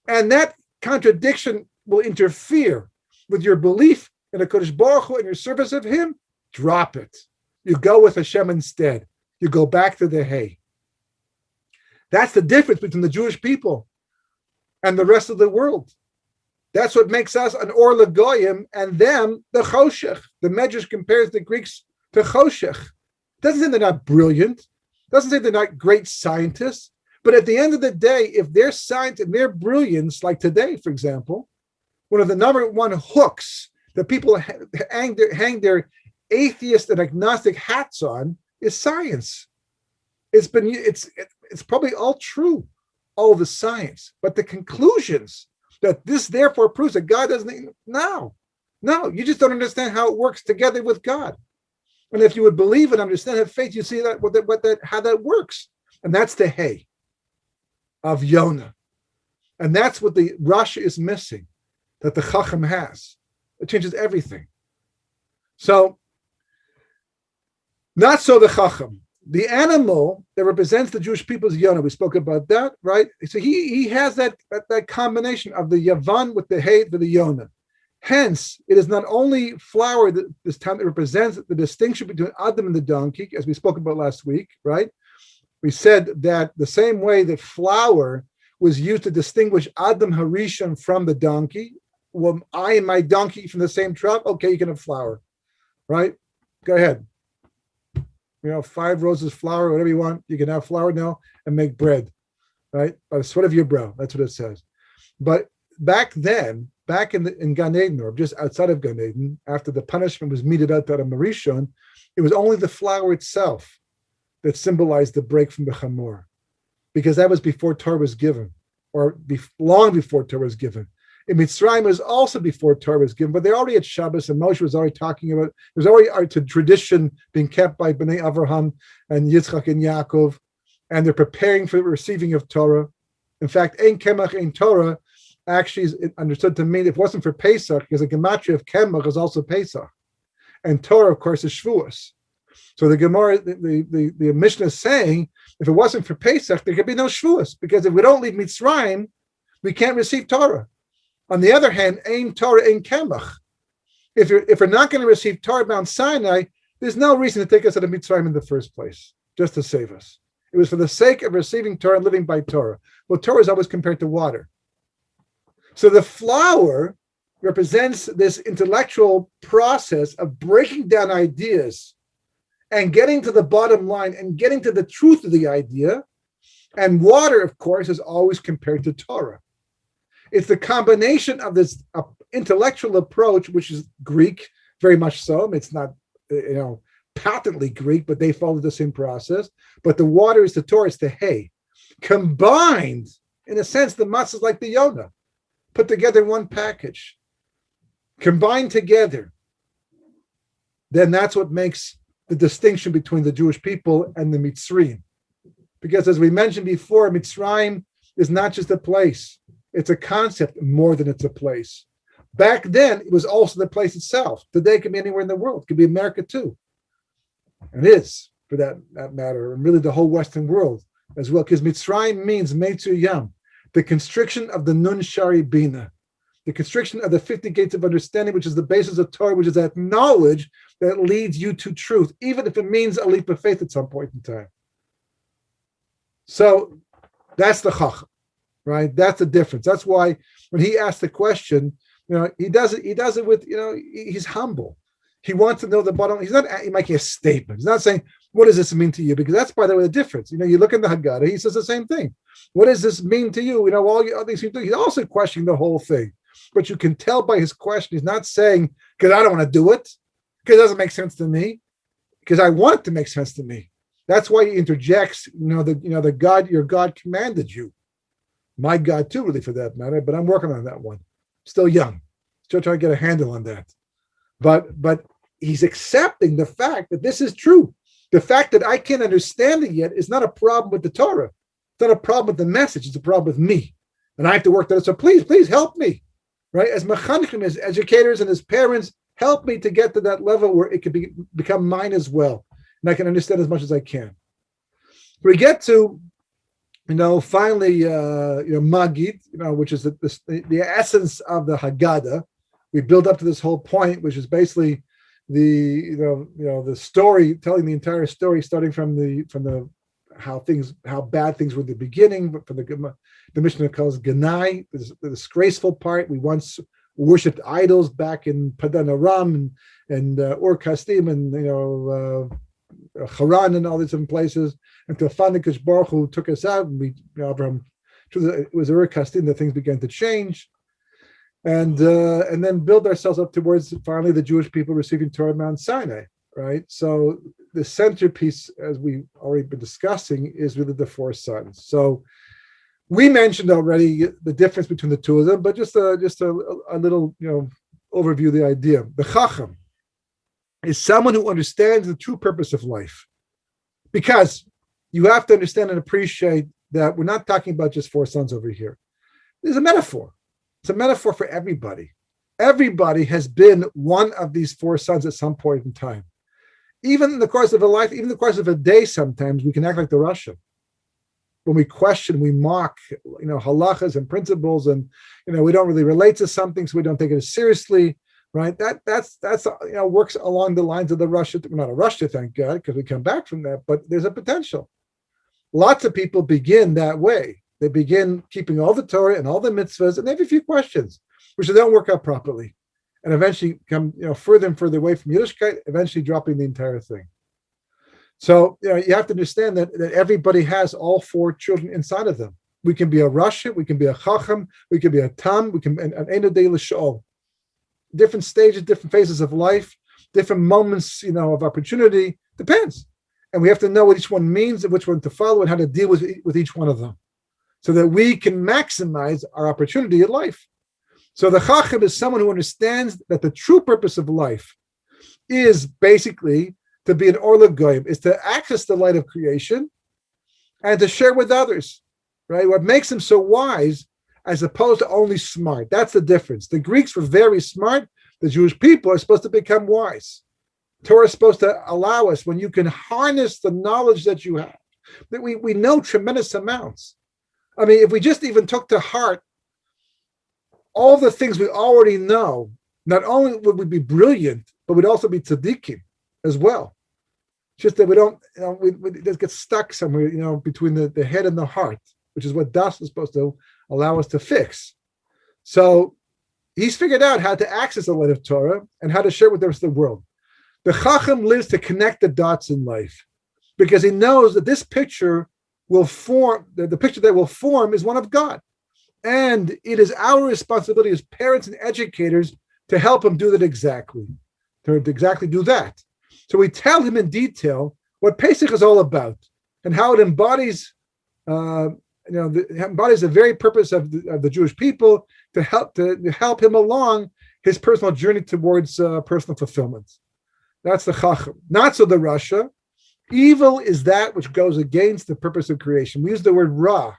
and that contradiction will interfere with your belief in a Kodesh Baruch Hu and your service of Him, drop it. You go with Hashem instead. You go back to the Hey. That's the difference between the Jewish people and the rest of the world. That's what makes us an Or L'Goyim and them the Choshech. The Medrash compares the Greeks to Choshech. Doesn't say they're not brilliant. Doesn't say they're not great scientists. But at the end of the day, if their science and their brilliance, like today, for example, one of the number one hooks that people hang their atheist and agnostic hats on is science. It's probably all true, all the science, but the conclusions that this therefore proves that God doesn't. No, you just don't understand how it works together with God. And if you would believe and understand, have faith, you see how that works, and that's the Hey of Yonah, and that's what the Rasha is missing, that the Chacham has. It changes everything. So, not so the Chacham. The animal that represents the Jewish people is Yonah. We spoke about that, right? So he has that combination of the Yavan with the Hey with the Yonah. Hence, it is not only flour that this time that represents the distinction between Adam and the donkey, as we spoke about last week, right? We said that the same way that flour was used to distinguish Adam Harishon from the donkey. Well, I and my donkey from the same truck. Okay, you can have flour, right? Go ahead. 5 roses flour, whatever you want. You can have flour now and make bread, right? By the sweat of your brow. That's what it says. But back then, back in Gan Eden, or just outside of Gan Eden, after the punishment was meted out of Marishon, it was only the flour itself that symbolized the break from the Chamor, because that was before Torah was given, or long before Torah was given. In Mitzrayim, it was also before Torah was given, but they already had Shabbos, and Moshe was already talking about, there's already a tradition being kept by Bnei Avraham and Yitzchak and Yaakov, and they're preparing for the receiving of Torah. In fact, Ein Kemach, Ein Torah actually is understood to mean, if it wasn't for Pesach, because the gematria of Kemach is also Pesach. And Torah, of course, is Shavuos. So the Gemara, the Mishnah is saying, if it wasn't for Pesach, there could be no Shavuos, because if we don't leave Mitzrayim, we can't receive Torah. On the other hand, Ein Torah, Ein Kemach. If we're not going to receive Torah Mount Sinai, there's no reason to take us out of Mitzrayim in the first place, just to save us. It was for the sake of receiving Torah and living by Torah. Well, Torah is always compared to water. So the flour represents this intellectual process of breaking down ideas and getting to the bottom line and getting to the truth of the idea. And water, of course, is always compared to Torah. It's the combination of this intellectual approach, which is Greek, very much so. It's not, patently Greek, but they follow the same process. But the water is the Torah, it's the Hey. Combined, in a sense, the matzah is like the Yonah, put together in one package. Combined together. then that's what makes the distinction between the Jewish people and the Mitzrayim. Because as we mentioned before, Mitzrayim is not just a place. It's a concept more than it's a place. Back then, it was also the place itself. Today, it can be anywhere in the world. It could be America too. And it is, for that matter, and really the whole Western world as well. Because Mitzrayim means Meitzur Yam, the constriction of the Nun Shari Bina, the constriction of the 50 gates of understanding, which is the basis of Torah, which is that knowledge that leads you to truth, even if it means a leap of faith at some point in time. So that's the Chacham, right? That's the difference. That's why when he asked the question, he does it with, he's humble. He wants to know the bottom. He's not making a statement. He's not saying, what does this mean to you? Because that's, by the way, the difference. You look in the Haggadah, he says the same thing. What does this mean to you? All these things. He's also questioning the whole thing. But you can tell by his question, he's not saying, because I don't want to do it, because it doesn't make sense to me, because I want it to make sense to me. That's why he interjects, the God, your God commanded you. My God too, really, for that matter, but I'm working on that one. Still young. Still trying to get a handle on that. But he's accepting the fact that this is true. The fact that I can't understand it yet is not a problem with the Torah. It's not a problem with the message. It's a problem with me. And I have to work that. So please help me. Right? As mechanchim, as educators and as parents, help me to get to that level where it could become mine as well. And I can understand as much as I can. We get to, finally, Magid, which is the essence of the Haggadah. We build up to this whole point, which is basically the story, telling the entire story, starting from the how bad things were at the beginning, from the Mishnah calls Ganai, the disgraceful part. We once worshipped idols back in Padan Aram and Ur Kasdim and Haran and all these different places, until finally Baruch Hu took us out, and it was Ur Kasdim that things began to change. And then build ourselves up towards finally the Jewish people receiving Torah Mount Sinai, right? So the centerpiece, as we've already been discussing, is really the four sons. So we mentioned already the difference between the two of them, but just a little overview of the idea. The Chacham is someone who understands the true purpose of life, because you have to understand and appreciate that we're not talking about just four sons over here. There's a metaphor. It's a metaphor for everybody. Everybody has been one of these four sons at some point in time. Even in the course of a life, even in the course of a day, sometimes we can act like the Russian. When we question, we mock, halachas and principles, and we don't really relate to something, so we don't take it as seriously, right? That's works along the lines of the Russia. We're not a Russia, thank God, because we come back from that. But there's a potential. Lots of people begin that way. They begin keeping all the Torah and all the mitzvahs, and they have a few questions, which they don't work out properly, and eventually come further and further away from Yiddishkeit, eventually dropping the entire thing. So you have to understand that everybody has all four children inside of them. We can be a Rasha, we can be a Chacham, we can be a Tam, we can an Einodei L'Sha'ol. Different stages, different phases of life, different moments, of opportunity. Depends, and we have to know what each one means and which one to follow and how to deal with each one of them, so that we can maximize our opportunity in life. So the Chacham is someone who understands that the true purpose of life is basically to be an Or L'Goyim, is to access the light of creation and to share with others, right? What makes them so wise as opposed to only smart. That's the difference. The Greeks were very smart. The Jewish people are supposed to become wise. Torah is supposed to allow us, when you can harness the knowledge that you have, that we know tremendous amounts. I mean, if we just even took to heart all the things we already know, not only would we be brilliant, but we'd also be tzaddikim as well. Just that we don't, we just get stuck somewhere, between the head and the heart, which is what Das is supposed to allow us to fix. So he's figured out how to access the light of Torah and how to share with the rest of the world. The Chacham lives to connect the dots in life, because he knows that this picture will form, the picture that will form is one of God. And it is our responsibility as parents and educators to help him do that exactly, to exactly do that. So we tell him in detail what Pesach is all about and how it embodies, embodies the very purpose of the Jewish people to help him along his personal journey towards personal fulfillment. That's the Chacham. Not so the Rasha. Evil is that which goes against the purpose of creation. We use the word Ra,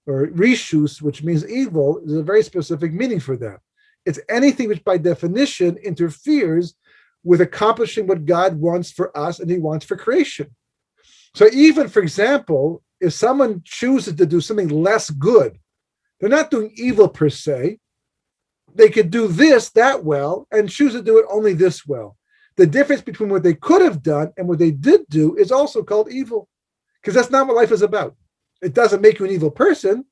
or Rishus, which means evil. There's a very specific meaning for that. It's anything which by definition interferes with accomplishing what God wants for us and he wants for creation. So even, for example, if someone chooses to do something less good, they're not doing evil per se. They could do this that well and choose to do it only this well. The difference between what they could have done and what they did do is also called evil, because that's not what life is about. It doesn't make you an evil person,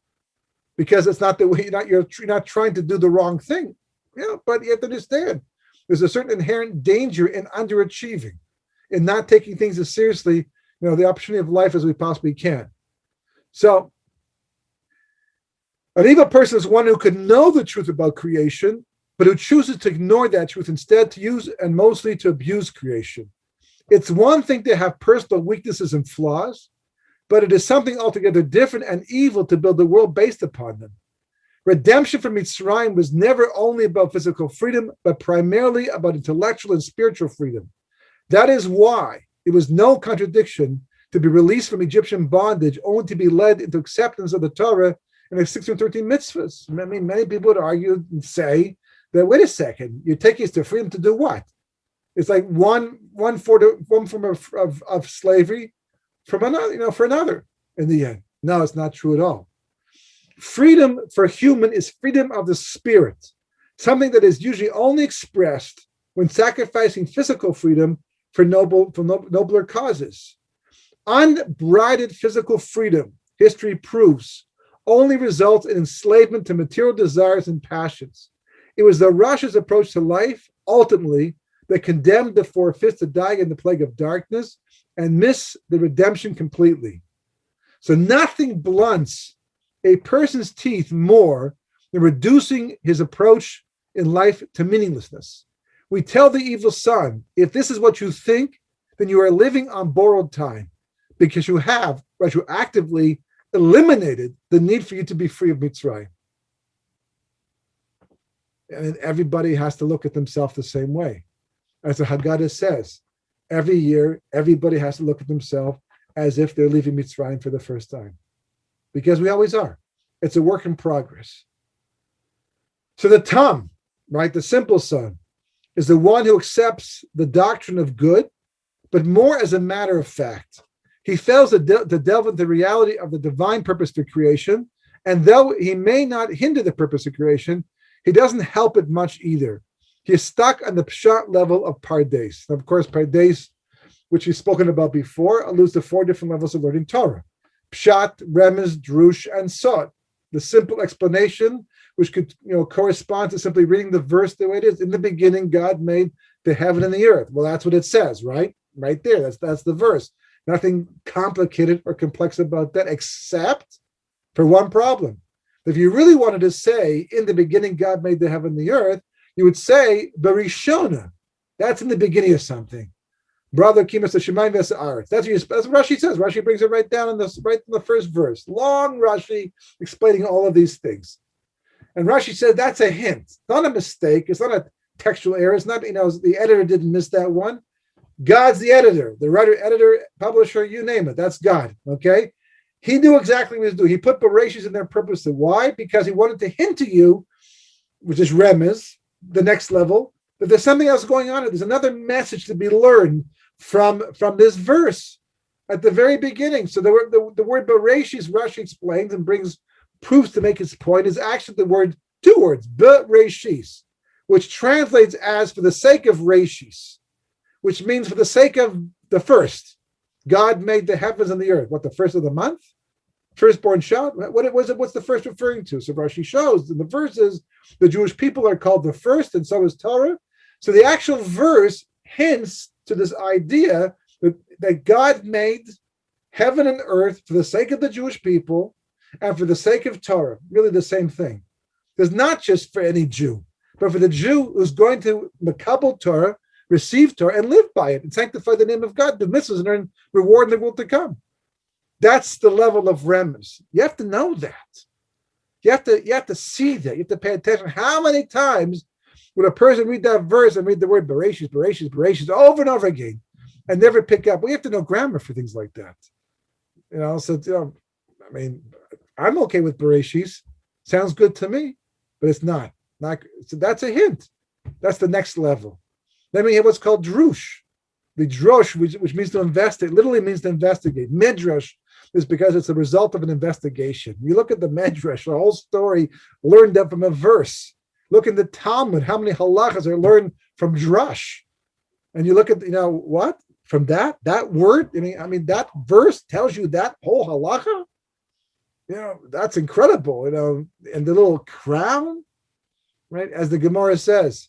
because it's not the way you're not trying to do the wrong thing. Yeah, but you have to understand there's a certain inherent danger in underachieving, in not taking things as seriously, the opportunity of life as we possibly can. So an evil person is one who could know the truth about creation, but who chooses to ignore that truth instead, to use and mostly to abuse creation. It's one thing to have personal weaknesses and flaws, but it is something altogether different and evil to build a world based upon them. Redemption from Mitzrayim was never only about physical freedom, but primarily about intellectual and spiritual freedom. That is why it was no contradiction to be released from Egyptian bondage, only to be led into acceptance of the Torah and the 613 mitzvahs. I mean, many people would argue and say that, wait a second, you're taking us to freedom to do what? It's like one form of slavery from another, for another in the end. No, it's not true at all. Freedom for human is freedom of the spirit, something that is usually only expressed when sacrificing physical freedom for nobler causes. Unbridled physical freedom, history proves, only results in enslavement to material desires and passions. It was the Rasha's approach to life, ultimately, that condemned the four-fifths to die in the plague of darkness and miss the redemption completely. So nothing blunts a person's teeth more than reducing his approach in life to meaninglessness. We tell the evil son, if this is what you think, then you are living on borrowed time, because you have retroactively eliminated the need for you to be free of Mitzrayim. And everybody has to look at themselves the same way. As the Haggadah says, every year, everybody has to look at themselves as if they're leaving Mitzrayim for the first time. Because we always are. It's a work in progress. So the Tam, right, the simple son, is the one who accepts the doctrine of good, but more as a matter of fact. He fails to delve into the reality of the divine purpose for creation, and though he may not hinder the purpose of creation, he doesn't help it much either. He is stuck on the Pshat level of Pardes. Now, of course, Pardes, which we've spoken about before, alludes to 4 different levels of learning Torah. Pshat, Remez, Drush, and Sod. The simple explanation, which could correspond to simply reading the verse the way it is. In the beginning, God made the heaven and the earth. Well, that's what it says, right? Right there. That's the verse. Nothing complicated or complex about that, except for one problem. If you really wanted to say, in the beginning, God made the heaven and the earth, you would say, Berishona. That's in the beginning of something. Brother Kimas Shemayim V'Sa'aretz. That's what Rashi says. Rashi brings it right down in the first verse. Long Rashi explaining all of these things. And Rashi says that's a hint. It's not a mistake. It's not a textual error. It's not, the editor didn't miss that one. God's the editor, the writer, editor, publisher, you name it. That's God. Okay? He knew exactly what he was doing. He put Bereshis in there purposely. Why? Because he wanted to hint to you, which is Remez, the next level, that there's something else going on. There's another message to be learned from this verse at the very beginning. So the word Bereshis, Rashi explains and brings proofs to make his point, is actually the word, 2 words, Bereshis, which translates as for the sake of Reshis, which means for the sake of the first. God made the heavens and the earth. What, the first of the month? Firstborn shout? What's the first referring to? So Rashi shows in the verses, the Jewish people are called the first, and so is Torah. So the actual verse hints to this idea that God made heaven and earth for the sake of the Jewish people and for the sake of Torah. Really the same thing. There's not just for any Jew, but for the Jew who's going to makabel Torah, receive Torah, and live by it, and sanctify the name of God, do mitzvahs, and earn reward in the world to come. That's the level of Remez. You have to know that. You have to see that. You have to pay attention. How many times When a person read that verse and read the word Bereshis, Bereshis, Bereshis over and over again and never pick up, we have to know grammar for things like that. I mean, I'm okay with Bereshis. Sounds good to me, but it's not. So that's a hint. That's the next level. Then we have what's called drush. The drosh, which means to investigate, literally means to investigate. Midrash is because it's a result of an investigation. You look at the Midrash, the whole story learned up from a verse. Look in the Talmud, how many halachas are learned from drush. And you look at, what? From that word, I mean, that verse tells you that whole halacha. That's incredible. And the little crown, right? As the Gemara says,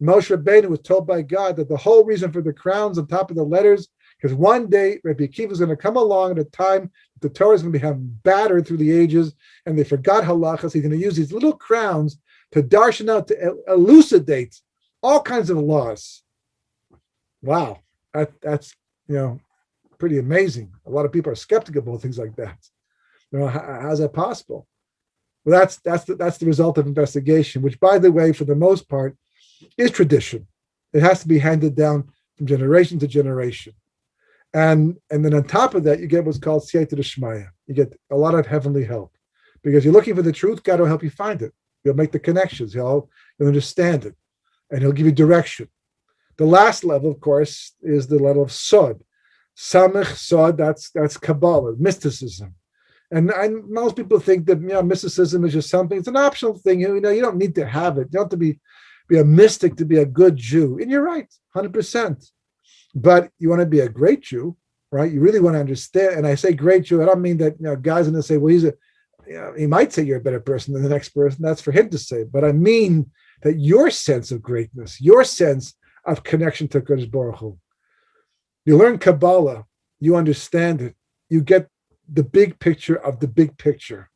Moshe Rabbeinu was told by God that the whole reason for the crowns on top of the letters, because one day Rabbi Akiva is going to come along at a time the Torah is going to be battered through the ages, and they forgot halachas. He's going to use these little crowns to darshan out, to elucidate all kinds of laws. Wow, that's pretty amazing. A lot of people are skeptical about things like that. How's that possible? Well, that's the result of investigation, which, by the way, for the most part, is tradition. It has to be handed down from generation to generation. And then on top of that, you get what's called siyata d'shmaya. You get a lot of heavenly help. Because you're looking for the truth, God will help you find it. He'll make the connections. You'll understand it. And he'll give you direction. The last level, of course, is the level of sod. Samech, sod, that's Kabbalah, mysticism. And most people think that mysticism is just something, it's an optional thing. You don't need to have it. You don't have to be a mystic to be a good Jew. And you're right, 100%. But you want to be a great Jew, right? You really want to understand. And I say great Jew, I don't mean that guys are going to say, well, he might say you're a better person than the next person. That's for him to say. But I mean that your sense of greatness, your sense of connection to Kodesh Baruch Hu. You learn Kabbalah, you understand it, you get the big picture of the big picture,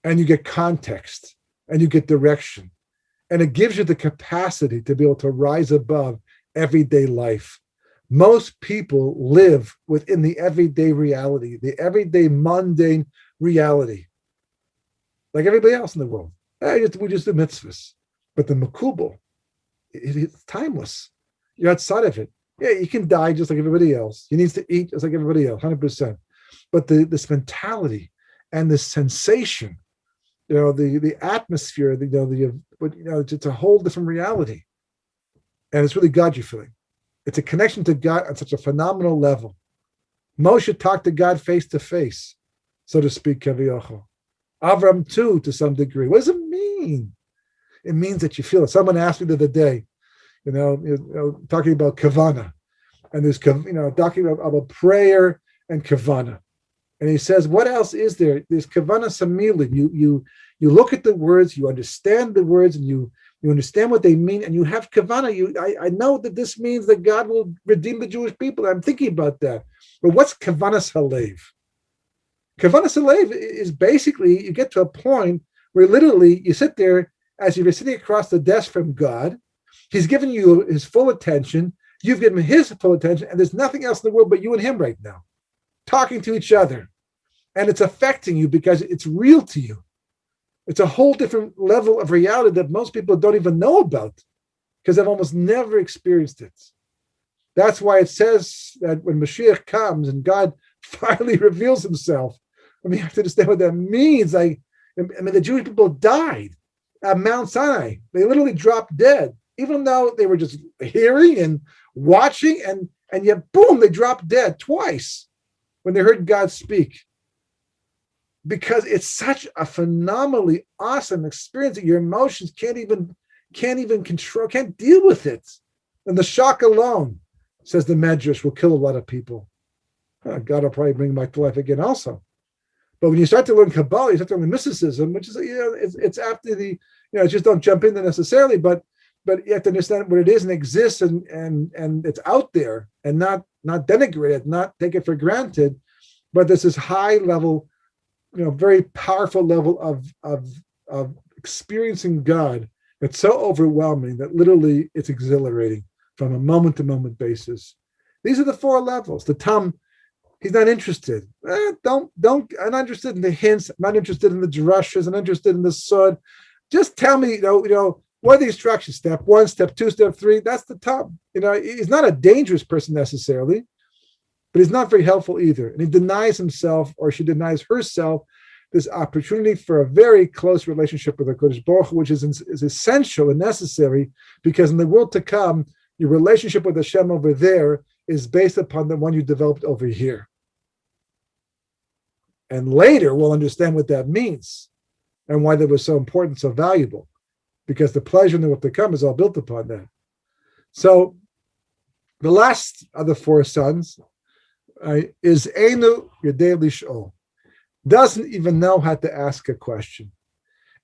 and you get context, and you get direction, and it gives you the capacity to be able to rise above everyday life. Most people live within the everyday reality, the everyday mundane reality, like everybody else in the world. We just do mitzvahs, but the makubal, it's timeless. You're outside of it. Yeah, you can die just like everybody else. You need to eat just like everybody else, 100%. But this mentality and this sensation, the atmosphere, it's a whole different reality. And it's really God you're feeling. It's a connection to God on such a phenomenal level. Moshe talked to God face to face, so to speak, Kaviyachol. Avram too, to some degree. What does it mean? It means that you feel it. Someone asked me the other day, talking about kavana, and there's talking about prayer and kavana, and he says, what else is there? There's kavana samili. You look at the words, you understand the words, and you understand what they mean, and you have kavana. I know that this means that God will redeem the Jewish people. I'm thinking about that. But what's kavanas halev? Kavanas halev is basically you get to a point where literally you sit there as if you're sitting across the desk from God. He's given you his full attention. You've given him his full attention, and there's nothing else in the world but you and him right now, talking to each other. And it's affecting you because it's real to you. It's a whole different level of reality that most people don't even know about because they've almost never experienced it. That's why it says that when Mashiach comes and God finally reveals himself, you have to understand what that means. The Jewish people died at Mount Sinai. They literally dropped dead, even though they were just hearing and watching, and yet, boom, they dropped dead twice when they heard God speak. Because it's such a phenomenally awesome experience that your emotions can't even control, can't deal with it. And the shock alone, says the Medrash, will kill a lot of people. God will probably bring back to life again also. But when you start to learn Kabbalah, you start to learn mysticism, which is, it's after just don't jump in there necessarily, but you have to understand what it is and exists and it's out there and not denigrate it, not take it for granted. But there's this high level, very powerful level of experiencing God that's so overwhelming that literally it's exhilarating from a moment to moment basis. These are the 4 levels. The Tam, he's not interested. I'm not interested in the hints. I'm not interested in the drushes. I'm not interested in the sod. Just tell me, What are the instructions? Step 1, step 2, step 3. That's the top. He's not a dangerous person necessarily, but he's not very helpful either. And he denies himself, or she denies herself, this opportunity for a very close relationship with the Kodesh Baruch Hu, which is essential and necessary, because in the world to come, your relationship with Hashem over there is based upon the one you developed over here. And later we'll understand what that means and why that was so important, so valuable, because the pleasure in the world to come is all built upon that. So the last of the 4 sons is Einu Yodei Lish'ol. Doesn't even know how to ask a question.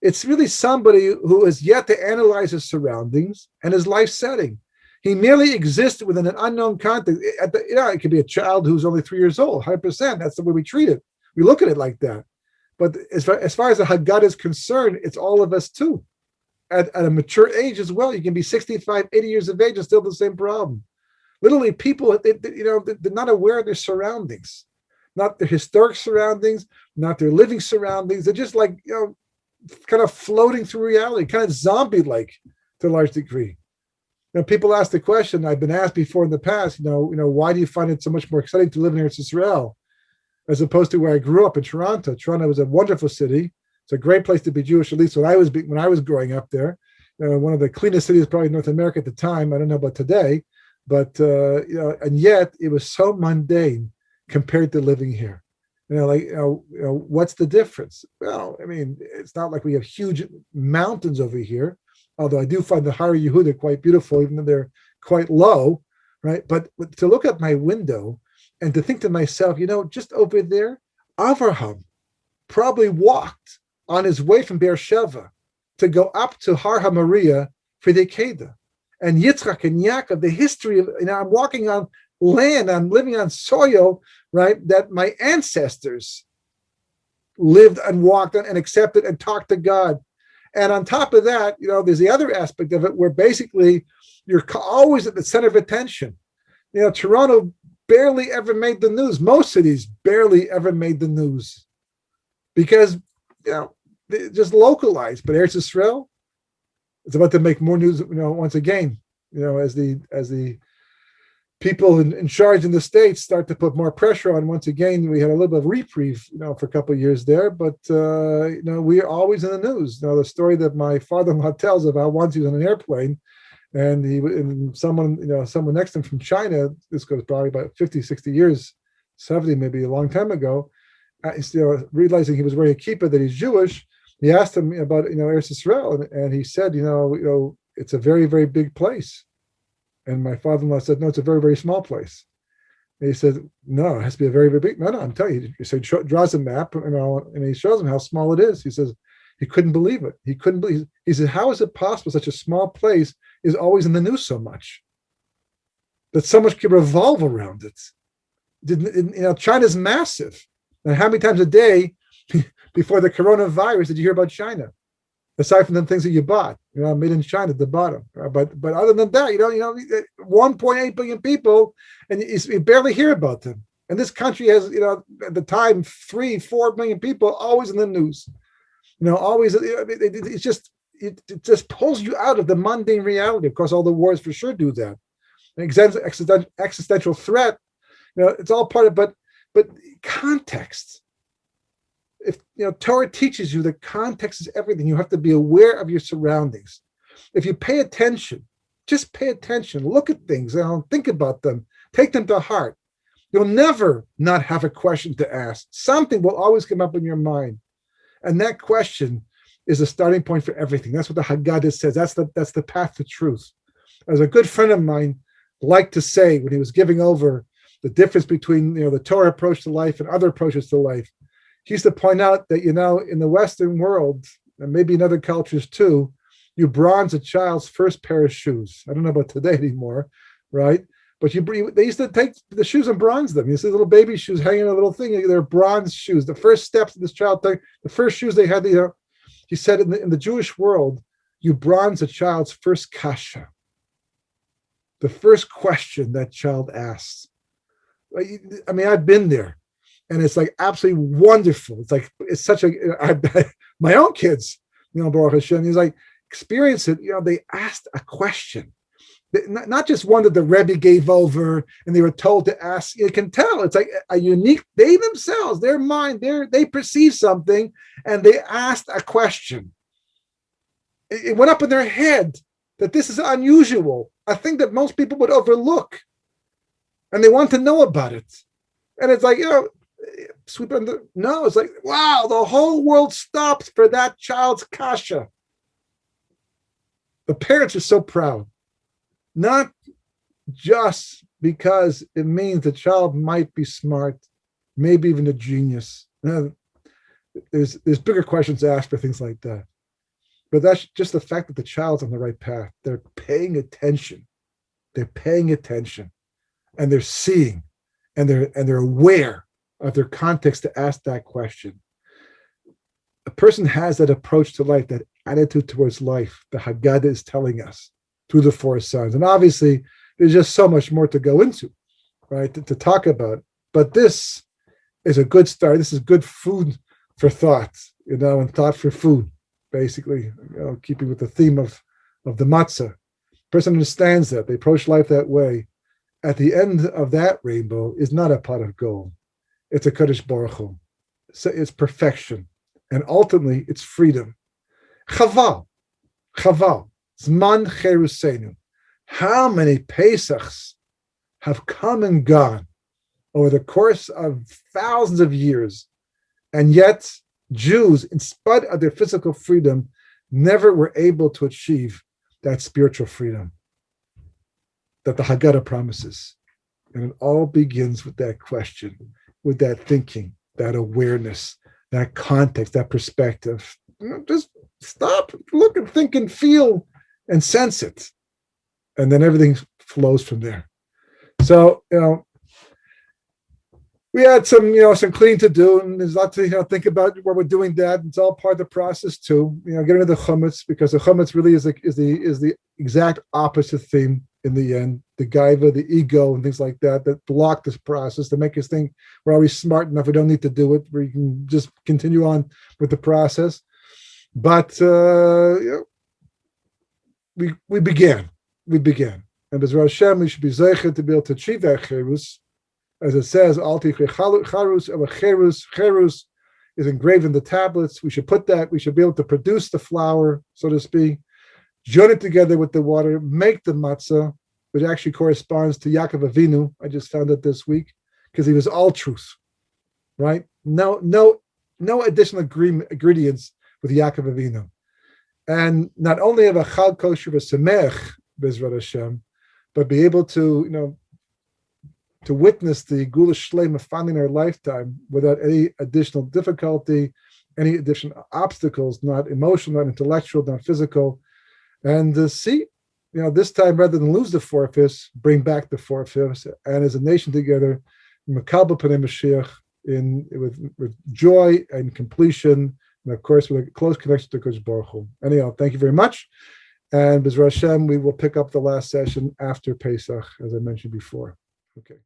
It's really somebody who has yet to analyze his surroundings and his life setting. He merely exists within an unknown context. It could be a child who's only 3 years old, 100%. That's the way we treat it. We look at it like that. But as far as the Haggadah is concerned, it's all of us too. At a mature age as well, you can be 65, 80 years of age and still the same problem. Literally, people, they're not aware of their surroundings, not their historic surroundings, not their living surroundings. They're just like, kind of floating through reality, kind of zombie-like to a large degree. People ask the question, I've been asked before in the past, why do you find it so much more exciting to live in Eretz Israel as opposed to where I grew up in Toronto? Toronto was a wonderful city. It's a great place to be Jewish, at least when I was growing up there. One of the cleanest cities probably in North America at the time. I don't know about today, but and yet it was so mundane compared to living here. What's the difference? Well, I mean, it's not like we have huge mountains over here, although I do find the Har Yehuda quite beautiful, even though they're quite low, right? But to look at my window and to think to myself, just over there, Avraham probably walked on his way from Beersheba to go up to Har HaMoriah for the Haggadah. And Yitzchak and Yaakov, the history of, I'm walking on land, I'm living on soil, right, that my ancestors lived and walked on and accepted and talked to God. And on top of that, there's the other aspect of it where basically you're always at the center of attention. Toronto barely ever made the news. Most cities barely ever made the news because, they're just localized. But Eretz Israel, it's about to make more news, once again, as the people in charge in the States start to put more pressure on. Once again, we had a little bit of reprieve, for a couple of years there, but we're always in the news. The story that my father-in-law tells of how once he was on an airplane and someone next to him from China, this goes probably about 50, 60 years, 70, maybe a long time ago, realizing he was wearing a kippah, that he's Jewish. He asked him about, Eretz Israel, and he said, it's a very, very big place. And my father-in-law said, no, it's a very, very small place. And he said, no, it has to be a very, very big. No, I'm telling you. So he draws a map, and he shows him how small it is. He says he couldn't believe it. He couldn't believe. He said, how is it possible such a small place is always in the news so much? That so much can revolve around it. China's massive. And how many times a day before the coronavirus did you hear about China? Aside from the things that you bought, made in China at the bottom. But other than that, 1.8 billion people, and you barely hear about them. And this country has, at the time, 3-4 million people always in the news. Always. It just pulls you out of the mundane reality. Of course, all the wars for sure do that. An existential threat. It's all part of, but context. If Torah teaches you that context is everything, you have to be aware of your surroundings. If you pay attention, just pay attention, look at things, think about them, take them to heart. You'll never not have a question to ask. Something will always come up in your mind, and that question is a starting point for everything. That's what the Haggadah says. That's the path to truth. As a good friend of mine liked to say when he was giving over the difference between the Torah approach to life and other approaches to life. He used to point out that, in the Western world, and maybe in other cultures too, you bronze a child's first pair of shoes. I don't know about today anymore, right? But they used to take the shoes and bronze them. You see little baby shoes hanging in a little thing. They're bronze shoes. The first steps that this child took, the first shoes they had, he said in the Jewish world, you bronze a child's first kasha. The first question that child asks. I mean, I've been there. And it's like absolutely wonderful. It's such my own kids, Baruch Hashem. He's like, experience it, they asked a question. Not just one that the Rabbi gave over and they were told to ask. You can tell it's like a unique, they themselves, their mind, they perceive something and they asked a question. It went up in their head that this is unusual, a thing that most people would overlook. And they want to know about it. And it's like, sweep under. No, it's like, wow, the whole world stops for that child's kasha. The parents are so proud. Not just because it means the child might be smart, maybe even a genius. There's bigger questions asked for things like that. But that's just the fact that the child's on the right path. They're paying attention. They're paying attention. And they're seeing. And they're aware of their context to ask that question. A person has that approach to life, that attitude towards life. The Haggadah is telling us through the four sons. And obviously, there's just so much more to go into, right, to talk about. But this is a good start. This is good food for thought, and thought for food, basically, keeping with the theme of the matzah. Person understands that. They approach life that way. At the end of that rainbow is not a pot of gold. It's a Kadosh Baruch Hu. So it's perfection. And ultimately, it's freedom. Chaval. Zman Cherusenu. How many Pesachs have come and gone over the course of thousands of years, and yet Jews, in spite of their physical freedom, never were able to achieve that spiritual freedom that the Haggadah promises. And it all begins with that question, with that thinking, that awareness, that context, that perspective. Just stop, look and think and feel and sense it. And then everything flows from there. So, we had some cleaning to do, and there's a lot to think about where we're doing that. It's all part of the process too. Getting rid of the chumetz, because the chumetz really is the exact opposite theme in the end. The gaiva, the ego, and things like that block this process, to make us think we're always smart enough, we don't need to do it, where you can just continue on with the process. But we began, and B'ezras Hashem, we should be zeicher to be able to achieve that cherus. As it says, Alti cherus is engraved in the tablets. We should be able to produce the flour, so to speak, join it together with the water, make the matzah, which actually corresponds to Yaakov Avinu. I just found it this week, because he was all truth, right? No additional ingredients with Yaakov Avinu. And not only have a chal kosher v'samech, B'ezras Hashem, but be able to, to witness the Gula Shleima finally in our lifetime without any additional difficulty, any additional obstacles, not emotional, not intellectual, not physical. And see, this time, rather than lose the 4/5, bring back the 4/5, and as a nation together, Makabel Panei Mashiach, with joy and completion, and of course with a close connection to Kodesh Baruch Hu. Anyhow, thank you very much. And B'ezras Hashem, we will pick up the last session after Pesach, as I mentioned before. Okay.